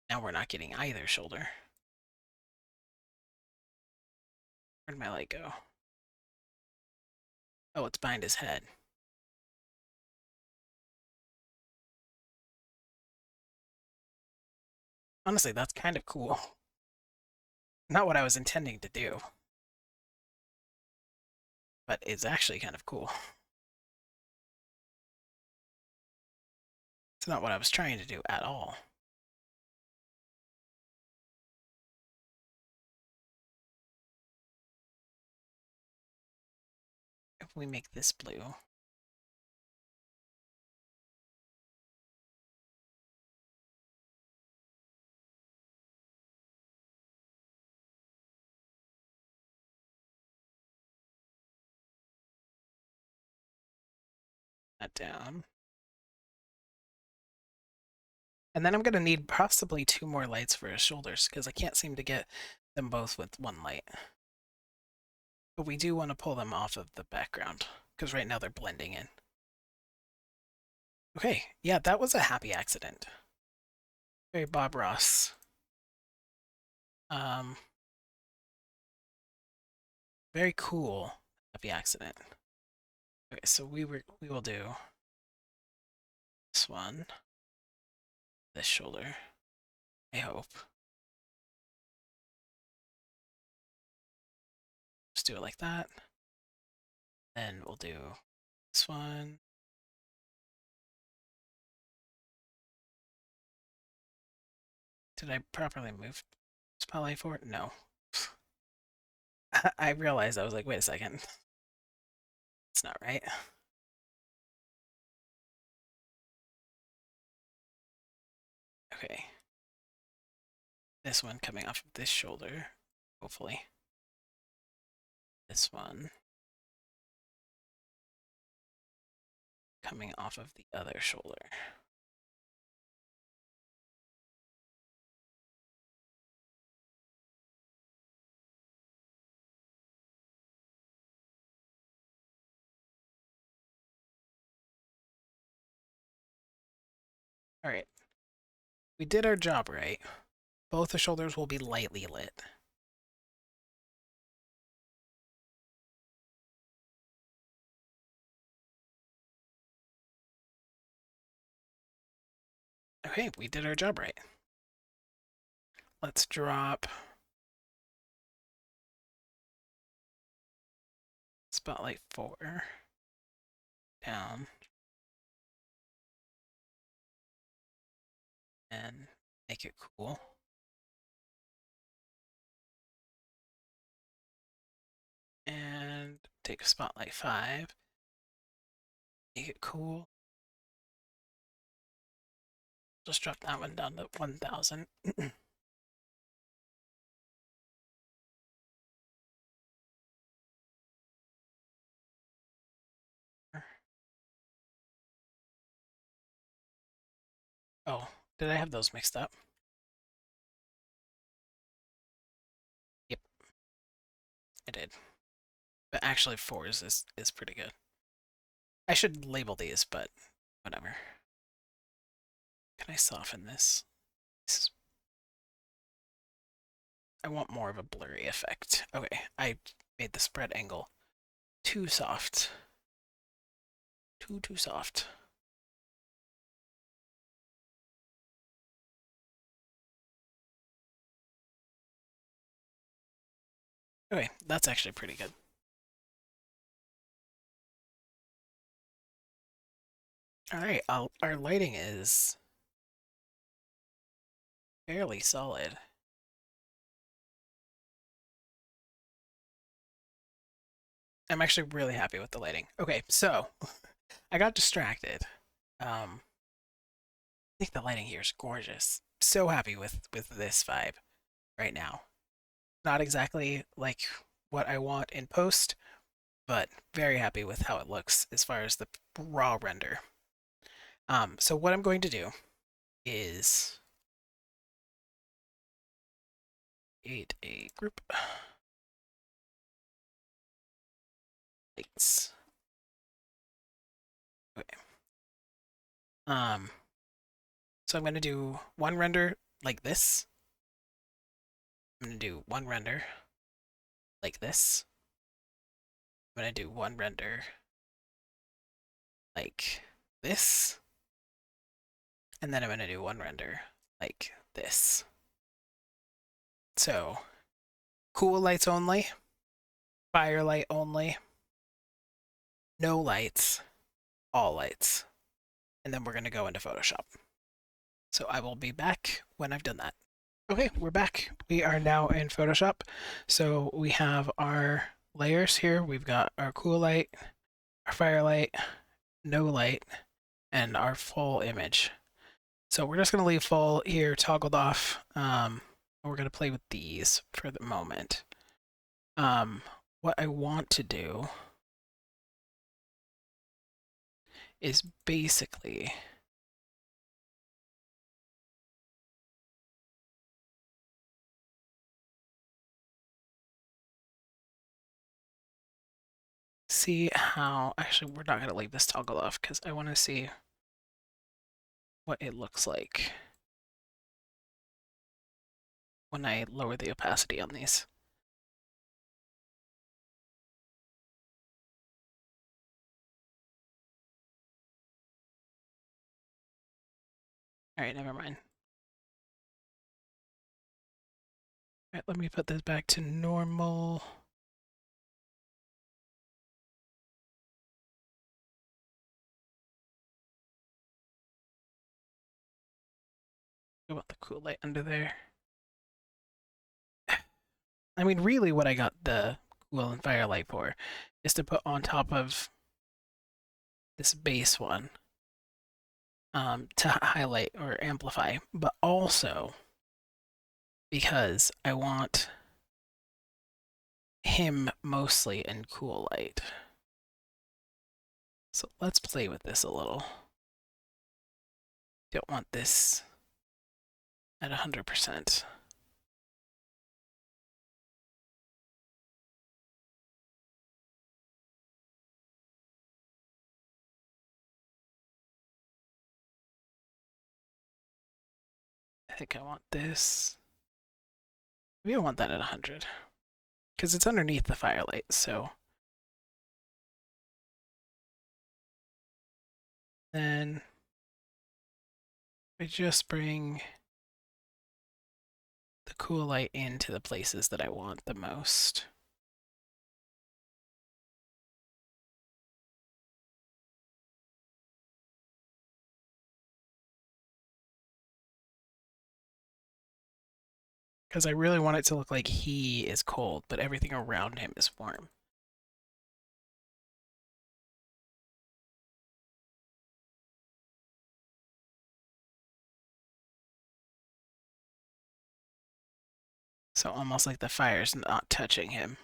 Now we're not getting either shoulder. Where'd my light go? Oh, it's behind his head. Honestly, that's kind of cool. Not what I was intending to do. but it's actually kind of cool. It's not what I was trying to do at all. If we make this blue, that down. And then I'm going to need possibly 2 more lights for his shoulders, because I can't seem to get them both with 1 light. But we do want to pull them off of the background, because right now they're blending in. Okay, yeah, that was a happy accident. Very Bob Ross. Um, very cool happy accident. Okay, so we will do this one, this shoulder, I hope. Just do it like that. Then we'll do this one. Did I properly move Spotlight forward? No. I realized, I was like, wait a second. It's not right. Okay. This one coming off of this shoulder, hopefully. This one coming off of the other shoulder. All right. We did our job right. Both the shoulders will be lightly lit. Okay, we did our job right. Let's drop Spotlight 4 down and make it cool. And take Spotlight 5, make it cool. Just drop that one down to 1000. Oh, did I have those mixed up? Yep, I did. But actually 4 is pretty good. I should label these, but whatever. Can I soften this? I want more of a blurry effect. Okay, I made the spread angle too soft. Too soft. Okay, that's actually pretty good. Alright, our lighting is fairly solid. I'm actually really happy with the lighting. Okay, so I got distracted. I think the lighting here is gorgeous. So happy with this vibe right now. Not exactly like what I want in post, but very happy with how it looks as far as the raw render. So what I'm going to do is create a group. Lights. Okay. So I'm going to do one render like this. I'm going to do one render like this. I'm going to do one render like this. And then I'm going to do one render like this. So, cool lights only, firelight only, no lights, all lights. And then we're going to go into Photoshop. So I will be back when I've done that. Okay, we're back. We are now in Photoshop. So we have our layers here. We've got our cool light, our firelight, no light, and our full image. So we're just going to leave full here toggled off. We're going to play with these for the moment. What I want to do is basically see how, actually we're not going to leave this toggle off because I want to see what it looks like when I lower the opacity on these. All right, never mind. All right, let me put this back to normal. What about the cool light under there? I mean, really what I got the cool and firelight for is to put on top of this base one to highlight or amplify, but also because I want him mostly in cool light. So let's play with this a little. Don't want this at 100%. I think I want this. Maybe I want that at 100. Because it's underneath the firelight, so. Then I just bring the cool light into the places that I want the most. Because I really want it to look like he is cold, but everything around him is warm. So almost like the fire's not touching him.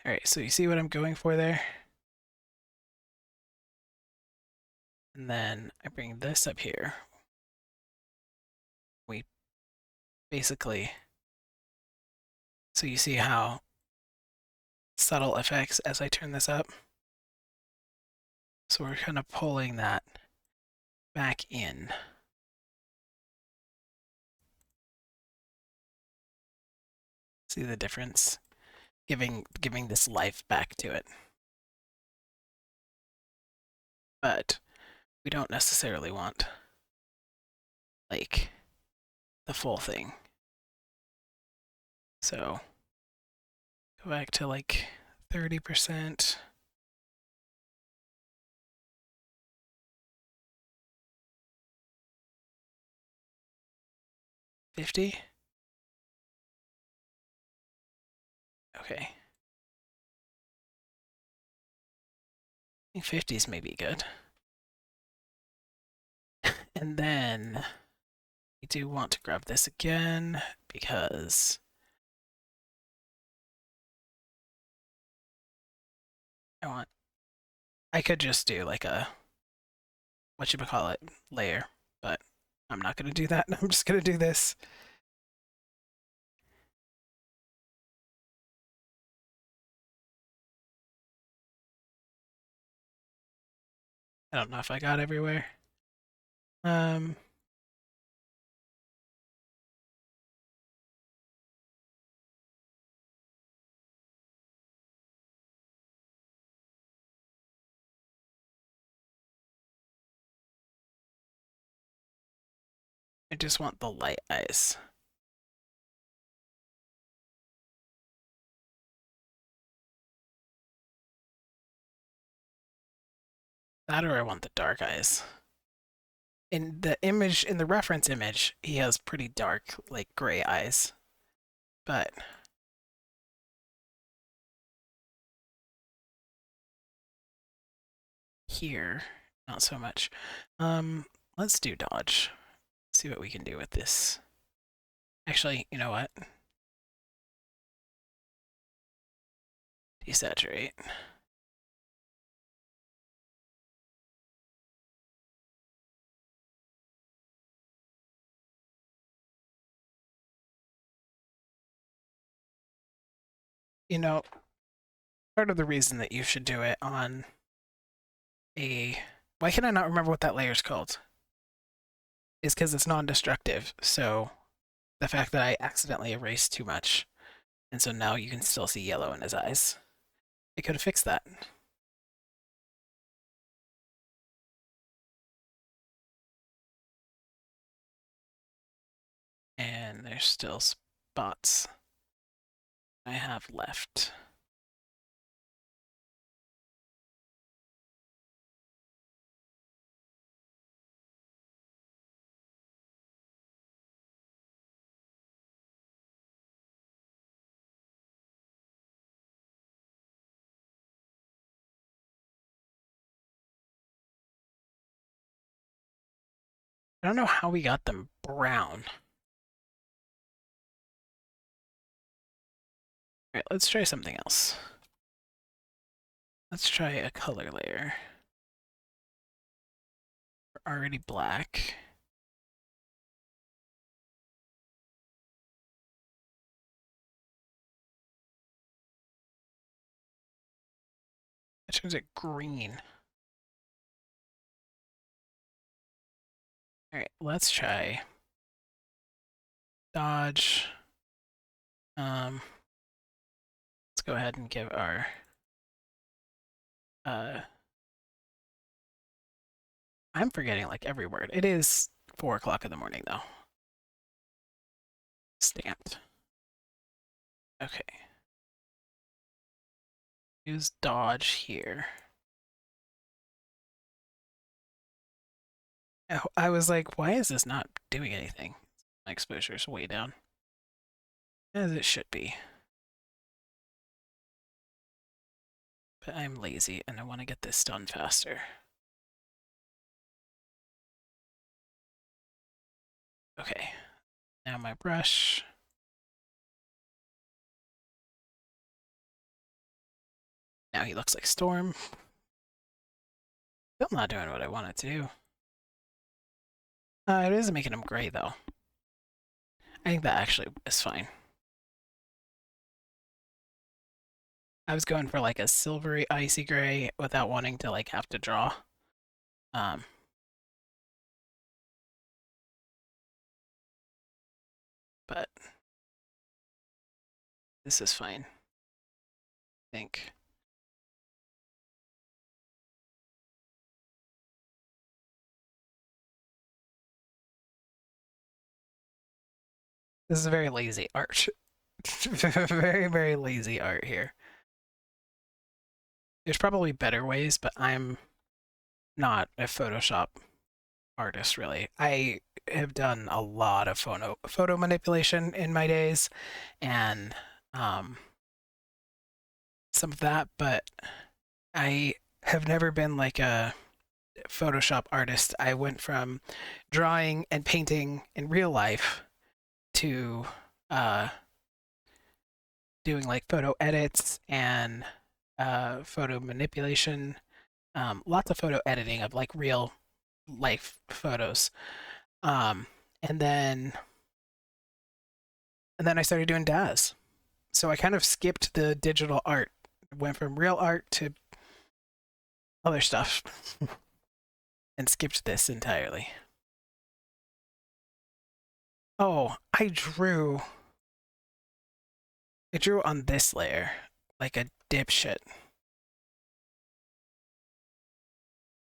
All right, so you see what I'm going for there? And then I bring this up here. We basically, so you see how subtle effects as I turn this up? So we're kind of pulling that back in. See the difference? Giving this life back to it. But we don't necessarily want like the full thing. So go back to like 30%. $50? Okay. I think 50 is maybe good. And then we do want to grab this again because I could just do like a, what you call it, layer, but I'm not going to do that. I'm just going to do this. I don't know if I got everywhere. Um, I just want the light eyes. That or I want the dark eyes. In the image, in the reference image, he has pretty dark, like gray eyes. But here, not so much. Let's do dodge. See what we can do with this. Actually, you know what? Desaturate. You know, part of the reason that you should do it on a... Why can I not remember what that layer is called? Is because it's non-destructive, so the fact that I accidentally erased too much, and so now you can still see yellow in his eyes. I could have fixed that. And there's still spots I have left. I don't know how we got them brown. All right, let's try something else. Let's try a color layer. We're already black. I turns it green. All right, let's try dodge. Let's go ahead and give our I'm forgetting like every word. It is 4 o'clock in the morning though. Stamped. Okay. Use dodge here. I was like, why is this not doing anything? My exposure is way down. As it should be. But I'm lazy and I want to get this done faster. Okay. Now my brush. Now he looks like Storm. Still not doing what I want it to do. It isn't making him gray though. I think that actually is fine. I was going for like a silvery icy gray without wanting to like have to draw. But this is fine. I think. This is a very lazy art. Very, very lazy art here. There's probably better ways, but I'm not a Photoshop artist, really. I have done a lot of photo manipulation in my days, and some of that, but I have never been like a Photoshop artist. I went from drawing and painting in real life to doing like photo edits and photo manipulation, lots of photo editing of like real life photos. Um, and then I started doing DAS. So I kind of skipped the digital art, went from real art to other stuff, and skipped this entirely. Oh, I drew on this layer like a dipshit.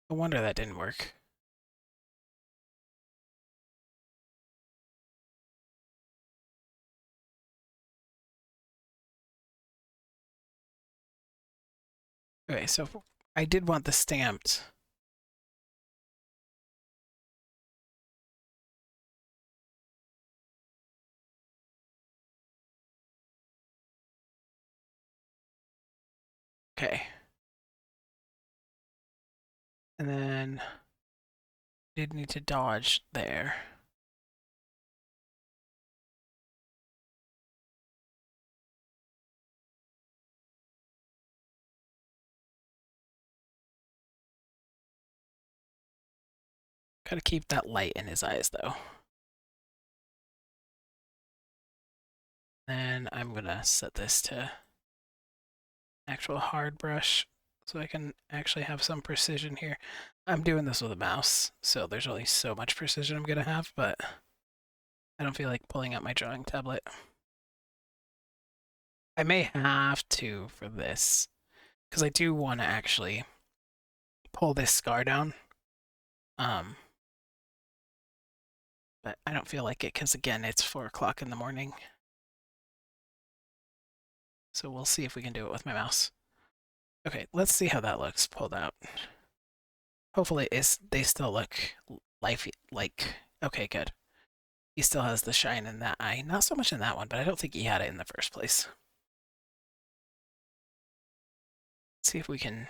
No wonder that didn't work. Okay, so I did want the stamped. Okay. And then did need to dodge there. Gotta keep that light in his eyes though. Then I'm gonna set this to actual hard brush so I can actually have some precision here. I'm doing this with a mouse, so there's only so much precision I'm gonna have, but I don't feel like pulling out my drawing tablet. I may have to for this, because I do want to actually pull this scar down. Um, but I don't feel like it because again, it's 4 o'clock in the morning. So we'll see if we can do it with my mouse. Okay, let's see how that looks pulled out. Hopefully, they still look life like. Okay, good. He still has the shine in that eye. Not so much in that one, but I don't think he had it in the first place. Let's see if we can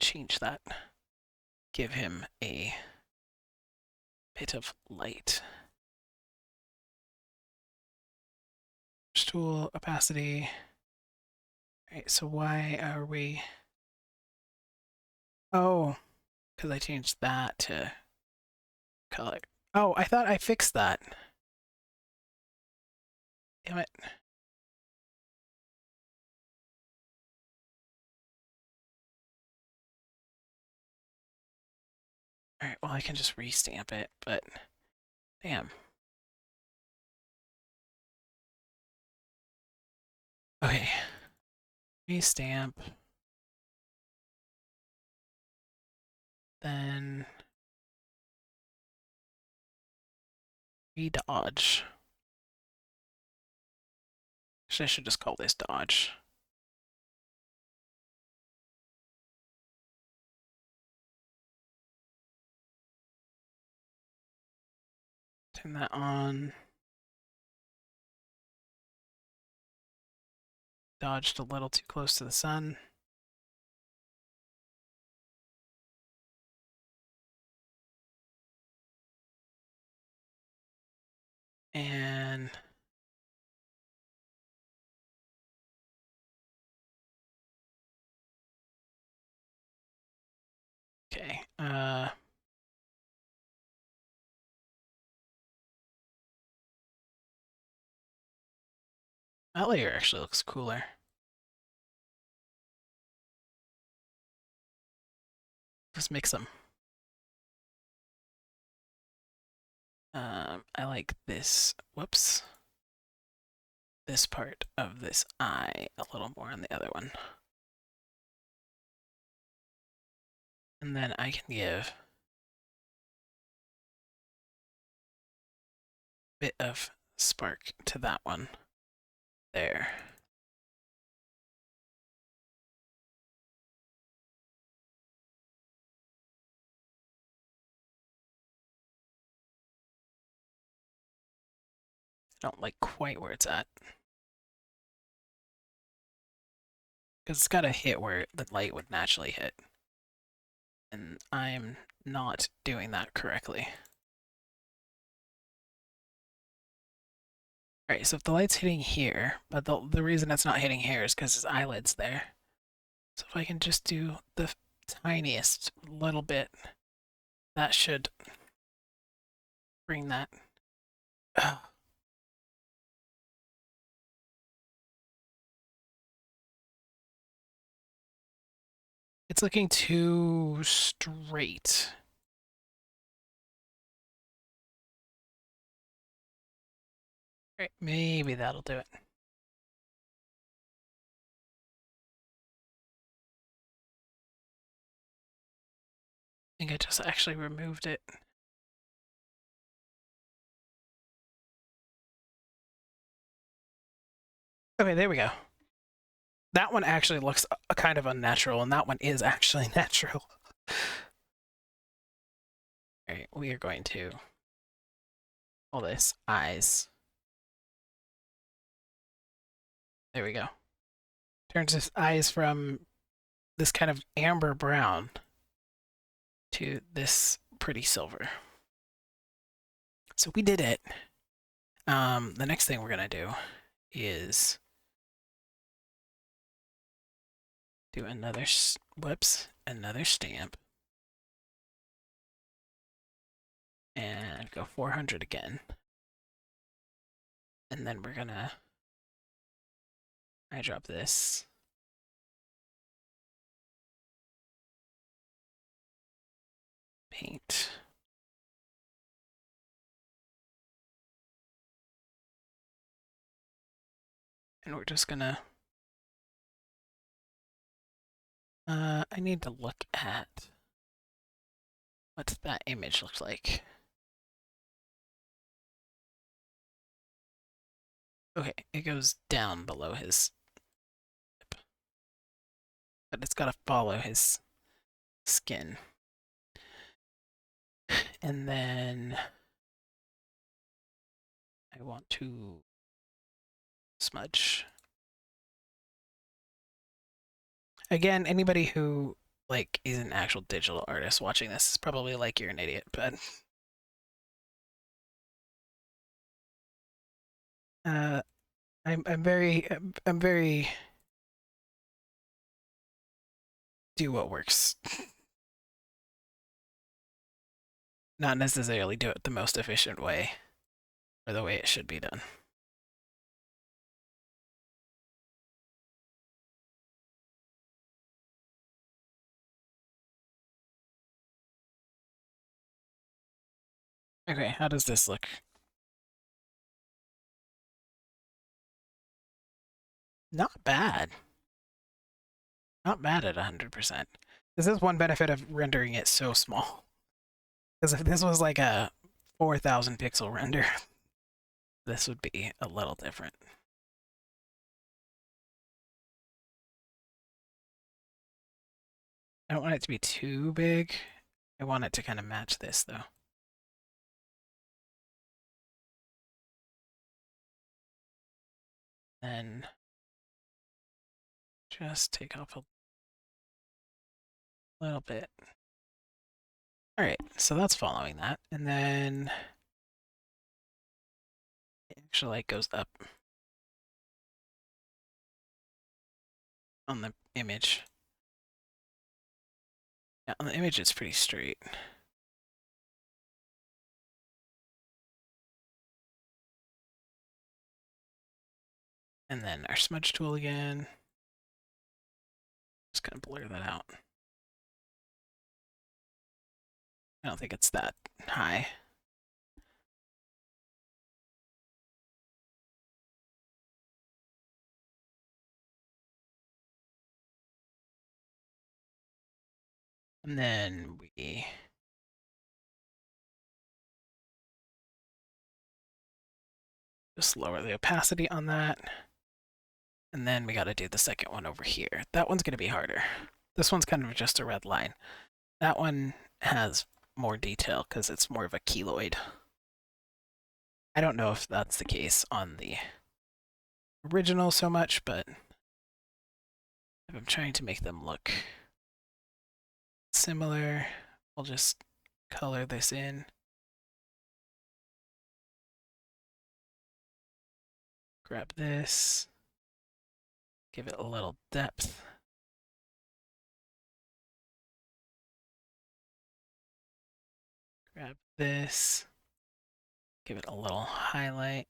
change that. Give him a bit of light. Tool opacity. Alright, so why are we... Oh, because I changed that to color. Oh, I thought I fixed that. Damn it. Alright, well I can just restamp it, but... Damn. Okay. Restamp. Then... Redodge. Actually, I should just call this dodge. Turn that on. Dodged a little too close to the sun. And... Okay, that layer actually looks cooler. Let's mix them. I like this. Whoops. This part of this eye a little more on the other one. And then I can give a bit of spark to that one. There. I don't like quite where it's at. Because it's got to hit where the light would naturally hit. And I'm not doing that correctly. Alright, so if the light's hitting here, but the reason it's not hitting here is because his eyelid's there. So if I can just do the tiniest little bit, that should bring that. It's looking too straight. Right, maybe that'll do it. I think I just actually removed it. Okay, there we go. That one actually looks kind of unnatural, and that one is actually natural. All right, we are going to pull this eyes. There we go. Turns his eyes from this kind of amber brown to this pretty silver. So we did it. The next thing we're gonna do is do another another stamp, and go 400 again. And then we're gonna I drop this. Paint. And we're just gonna I need to look at what that image looks like. Okay, it goes down below his lip, but it's gotta follow his skin. And then I want to smudge. Again, anybody who like is an actual digital artist watching this is probably like you're an idiot, but uh, I'm very do what works, not necessarily do it the most efficient way or the way it should be done. Okay, how does this look? Not bad. Not bad at 100%. This is one benefit of rendering it so small. Because if this was like a 4,000 pixel render, this would be a little different. I don't want it to be too big. I want it to kind of match this though. Then just take off a little bit. All right, so that's following that. And then it actually like goes up on the image. Yeah, on the image it's pretty straight. And then our smudge tool again. Just gonna blur that out. I don't think it's that high. And then we just lower the opacity on that. And then we got to do the second one over here. That one's going to be harder. This one's kind of just a red line. That one has more detail because it's more of a keloid. I don't know if that's the case on the original so much, but if I'm trying to make them look similar, we'll just color this in. Grab this, give it a little depth. Grab this, give it a little highlight.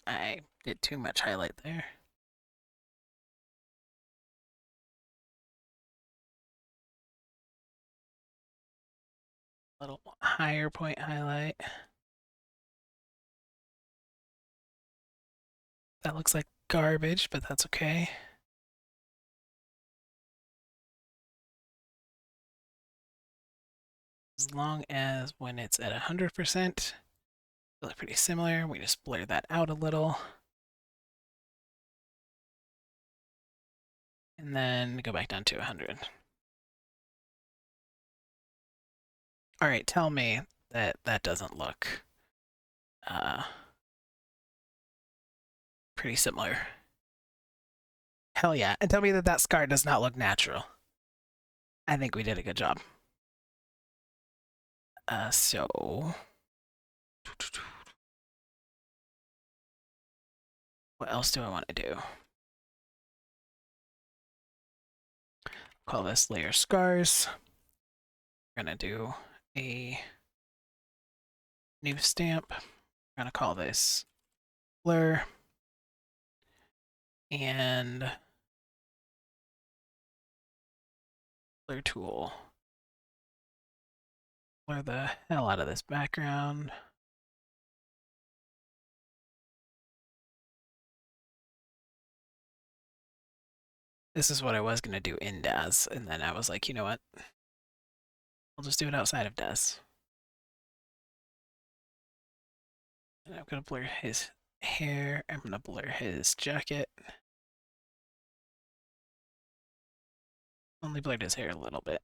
I did too much highlight there. A little higher point highlight. That looks like garbage, but that's okay. as long as when it's at 100%, they look pretty similar. We just blur that out a little. And then go back down to 100. All right, tell me that that doesn't look uh, pretty similar. Hell yeah. And tell me that that scar does not look natural. I think we did a good job. So what else do I want to do? Call this layer scars. We're gonna do a new stamp. We're gonna call this blur. And blur tool. Blur the hell out of this background. This is what I was going to do in DAZ, and then I was like, you know what? I'll just do it outside of DAZ. And I'm going to blur his hair. I'm going to blur his jacket. Only blurred his hair a little bit.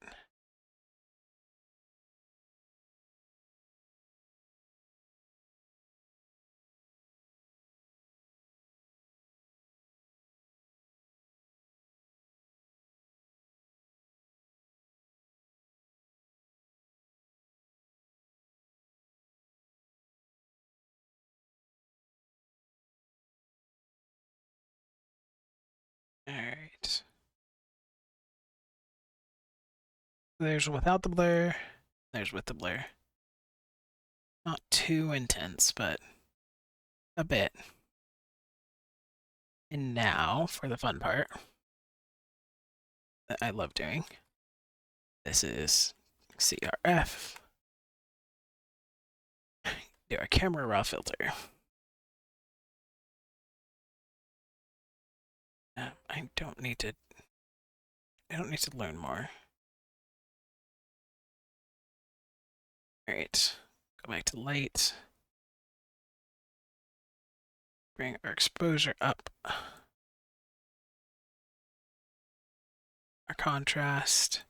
All right. There's without the blur. There's with the blur. Not too intense, but a bit. And now for the fun part that I love doing. This is CRF. Do our camera raw filter. I don't need to learn more. All right, go back to light. Bring our exposure up. Our contrast.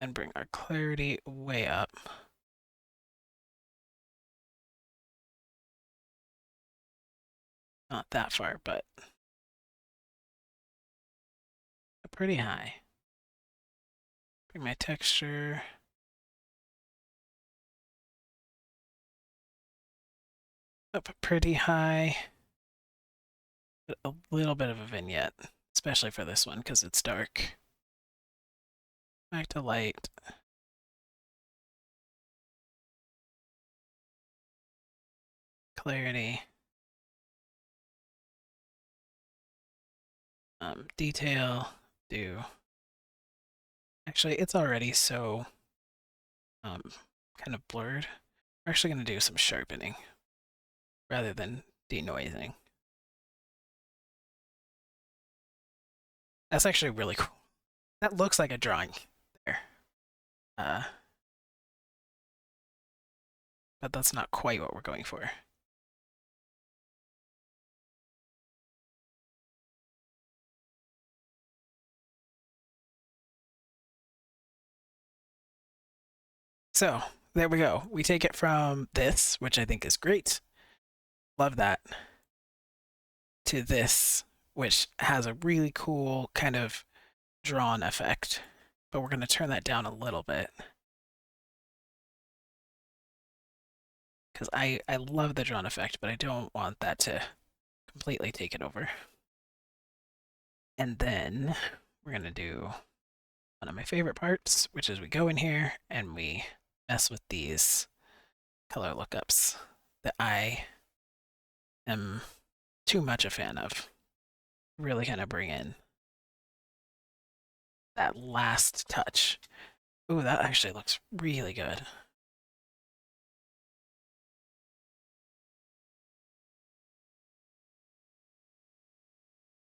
And bring our clarity way up. Not that far, but pretty high. Bring my texture up pretty high. But a little bit of a vignette, especially for this one because it's dark. Back to light. Clarity. Detail. Do. Actually, it's already so kind of blurred. We're actually going to do some sharpening rather than denoising. That's actually really cool. That looks like a drawing there. But that's not quite what we're going for. So there we go. We take it from this, which I think is great. Love that. To this, which has a really cool kind of drawn effect. But we're going to turn that down a little bit. Because I love the drawn effect, but I don't want that to completely take it over. And then we're going to do one of my favorite parts, which is we go in here and we mess with these color lookups that I am too much a fan of. Really kind of bring in that last touch. Ooh, that actually looks really good.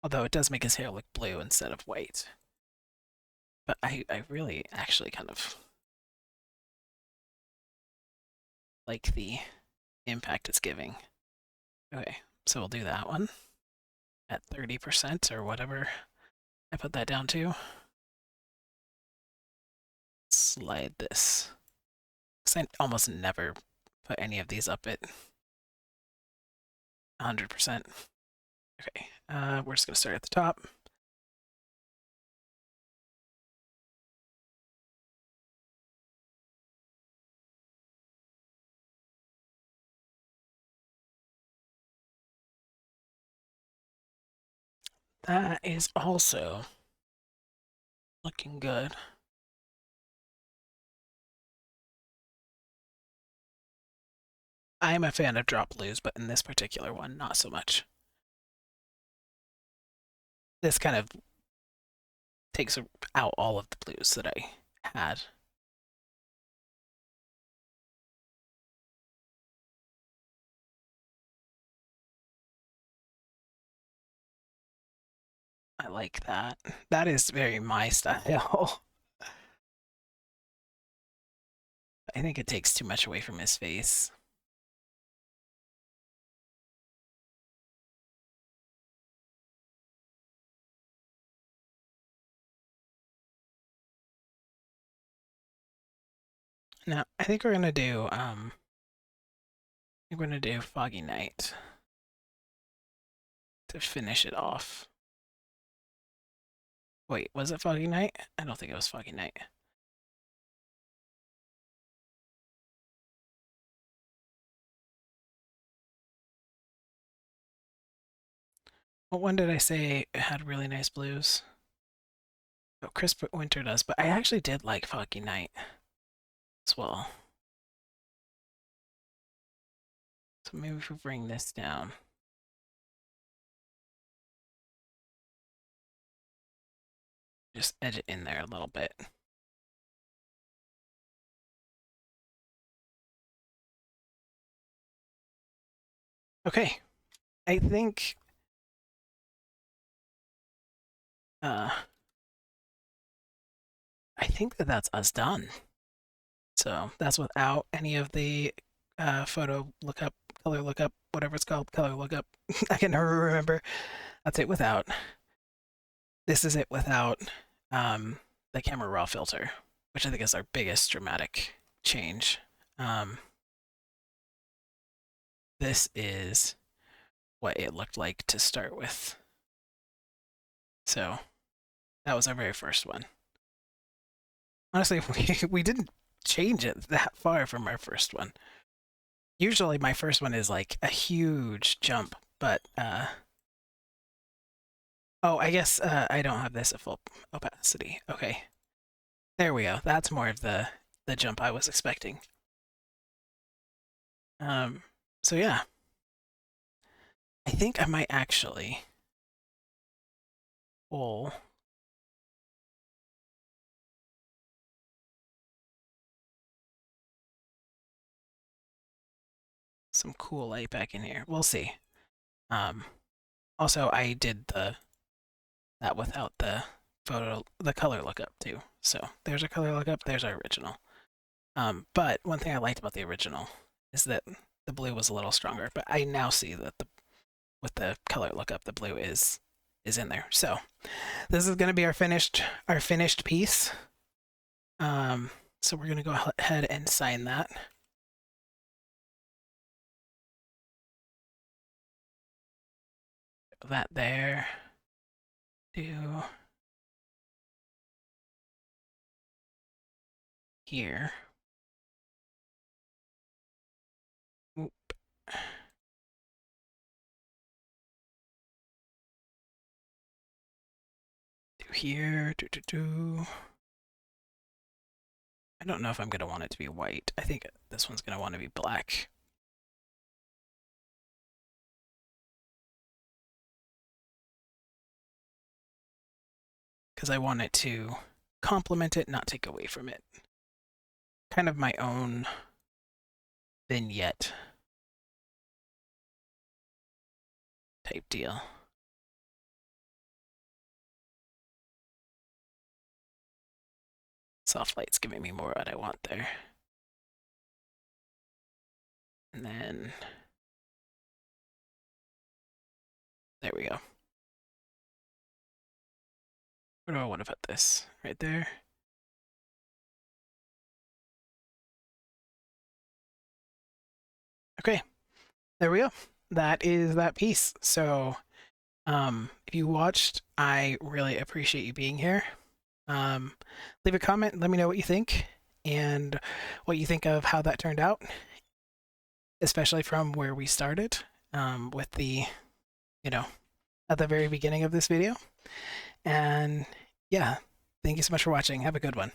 Although it does make his hair look blue instead of white. But I really actually kind of like the impact it's giving. Okay, so we'll do that one at 30% or whatever I put that down to. Slide this. Because I almost never put any of these up at 100%. Okay, we're just going to start at the top. That is also looking good. I am a fan of drop blues, but in this particular one, not so much. This kind of takes out all of the blues that I had. I like that. That is very my style. I think it takes too much away from his face. Now, I think we're gonna do Foggy Night to finish it off. Wait, was it Foggy Night? I don't think it was Foggy Night. What one did I say had really nice blues? Oh, Crisp Winter does, but I actually did like Foggy Night as well. So maybe if we bring this down. Just edge it in there a little bit. Okay. I think uh I think that that's us done. So that's without any of the photo lookup, color lookup, whatever it's called, color lookup. I can never remember. That's it without. This is it without the camera raw filter, which I think is our biggest dramatic change. This is what it looked like to start with. So that was our very first one. Honestly, we didn't change it that far from our first one. Usually my first one is like a huge jump, but oh, I guess I don't have this at full opacity. Okay. There we go. That's more of the jump I was expecting. Um so yeah. I think I might actually pull some cool light back in here. We'll see. Um Also I did that without the color lookup too. So there's a color lookup, there's our original. But one thing I liked about the original is that the blue was a little stronger. But I now see that with the color lookup, the blue is in there. So this is going to be our finished piece. So we're going to go ahead and sign that. That there. Do here. Oop. Do here. Do. I don't know if I'm going to want it to be white. I think this one's going to want to be black. Because I want it to complement it, not take away from it. Kind of my own vignette type deal. Soft light's giving me more what I want there. And then there we go. Where do I want to put this? Right there. Okay, there we go. That is that piece. So, if you watched, I really appreciate you being here. Um, Leave a comment. Let me know what you think and what you think of how that turned out, especially from where we started with the, you know, at the very beginning of this video. And yeah, thank you so much for watching. Have a good one.